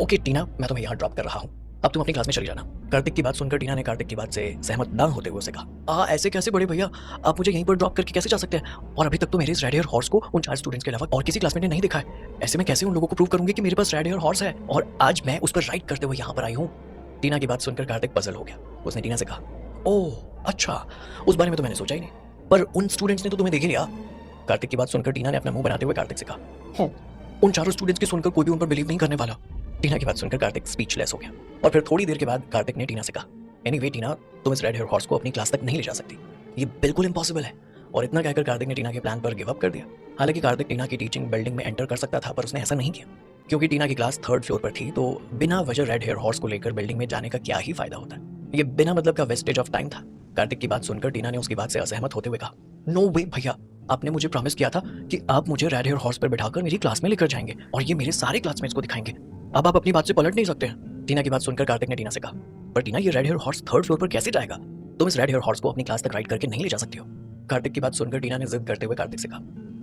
ओके टीना, मैं तुम्हें यहाँ ड्रॉप कर रहा हूँ, अब तुम अपनी क्लास में चली जाना। कार्तिक की बात सुनकर टीना ने कार्तिक की बात से सहमत न होते हुए उसे कहा, ऐसे कैसे बड़े भैया, आप मुझे यहीं पर ड्रॉप करके कैसे जा सकते हैं, और अभी तक तो मेरे इस रेड हेयर हॉर्स को उन 4 स्टूडेंट्स के अलावा और किसी क्लासमेट ने नहीं देखा है, ऐसे में कैसे उन लोगों को प्रूव करूंगी कि मेरे पास रेड हेयर हॉर्स है और आज मैं उस पर राइड करते हुए यहाँ पर आई हूँ। टीना की बात सुनकर कार्तिक पजल हो गया। उसने टीना से कहा, ओह अच्छा, उस बारे में तो मैंने सोचा ही नहीं, पर उन स्टूडेंट्स ने तो तुम्हें देख ही लिया। कार्तिक की बात सुनकर टीना ने अपना मुंह बनाते हुए कार्तिक से कहा, उन 4 स्टूडेंट्स की सुनकर कोई भी उन पर बिलीव नहीं करने वाला। टीना की बात सुनकर कार्तिक स्पीचलेस हो गया, और फिर थोड़ी देर के बाद कार्तिक ने टीना से कहा, एनीवे टीना, तुम इस रेड हेयर हॉर्स को अपनी क्लास तक नहीं ले जा सकती, ये बिल्कुल इम्पॉसिबल है। और इतना कहकर कार्तिक ने टीना के प्लान पर गिव अप कर दिया। हालांकि कार्तिक टीना की टीचिंग बिल्डिंग में एंटर कर सकता था, पर उसने ऐसा नहीं किया, क्योंकि टीना की क्लास 3rd फ्लोर पर थी, तो बिना वजह रेड हेयर हॉर्स को लेकर बिल्डिंग में जाने का क्या ही फायदा होता है, ये बिना मतलब का वेस्टेज ऑफ टाइम था। कार्तिक की बात सुनकर टीना ने उसकी बात से असहमत होते हुए कहा, नो वे भैया, आपने मुझे प्रॉमिस किया था कि आप मुझे रेड हेयर हॉर्स पर बिठाकर मेरी क्लास में लेकर जाएंगे और ये मेरे सारे क्लासमेट्स को दिखाएंगे, अब आप अपनी बात से पलट नहीं सकते हैं। टीना की बात सुनकर कार्तिक ने टीना से कहा, पर टीना, ये red hair horse 3rd floor पर कैसे जाएगा, तुम इस रेड हेयर हॉर्स को अपनी क्लास तक राइड करके नहीं ले जा सकती हो। कार्तिक की बात सुनकर टीना ने जिद करते हुए कार्तिक से कहा,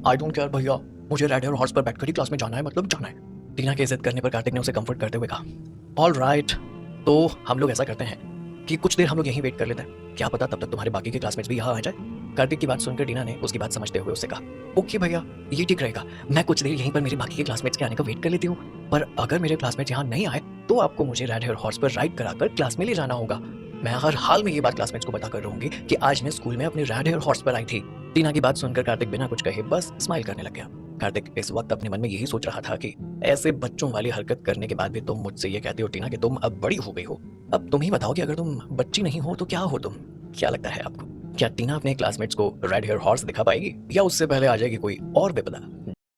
आई डोंट केयर भैया, मुझे रेड हेयर हॉर्स पर बैठकर ही क्लास में जाना है, मतलब जाना है। टीना के जिद करने पर कार्तिक ने उसे कंफर्ट करते हुए कहा, ऑल राइट, तो हम लोग ऐसा करते हैं, कि कुछ देर हम लोग यहीं वेट कर लेते हैं, क्या पता तब तक तुम्हारे बाकी के क्लासमेट्स भी यहाँ आ जाए। कार्तिक की बात सुनकर टीना ने उसकी बात समझते हुए उससे कहा, ओके भैया, ये ठीक रहेगा, मैं कुछ देर यहीं पर मेरे बाकी के क्लासमेट्स के आने का वेट कर लेती हूँ। पर अगर मेरे क्लासमेट्स यहाँ नहीं आए तो आपको मुझे रेड हेयर हॉर्स पर राइड कराकर क्लास में ले जाना होगा। मैं हर हाल में ये बात क्लासमेट्स को बताकर रहूंगी कि आज मैं स्कूल में अपने रेड हेयर हॉर्स पर आई थी। टीना की बात सुनकर कार्तिक बिना कुछ कहे बस स्माइल करने लग गया। कार्तिक इस वक्त अपने मन में यही सोच रहा था कि ऐसे बच्चों वाली हरकत करने के बाद भी तुम मुझसे ये कहती हो टीना कि तुम अब बड़ी हो गई हो। अब तुम ही बताओ कि अगर तुम बच्ची नहीं हो तो क्या हो तुम? क्या लगता है आपको, क्या टीना अपने क्लासमेट्स को रेड हेयर हॉर्स दिखा पाएगी या उससे पहले आ जाएगी कोई और विपदा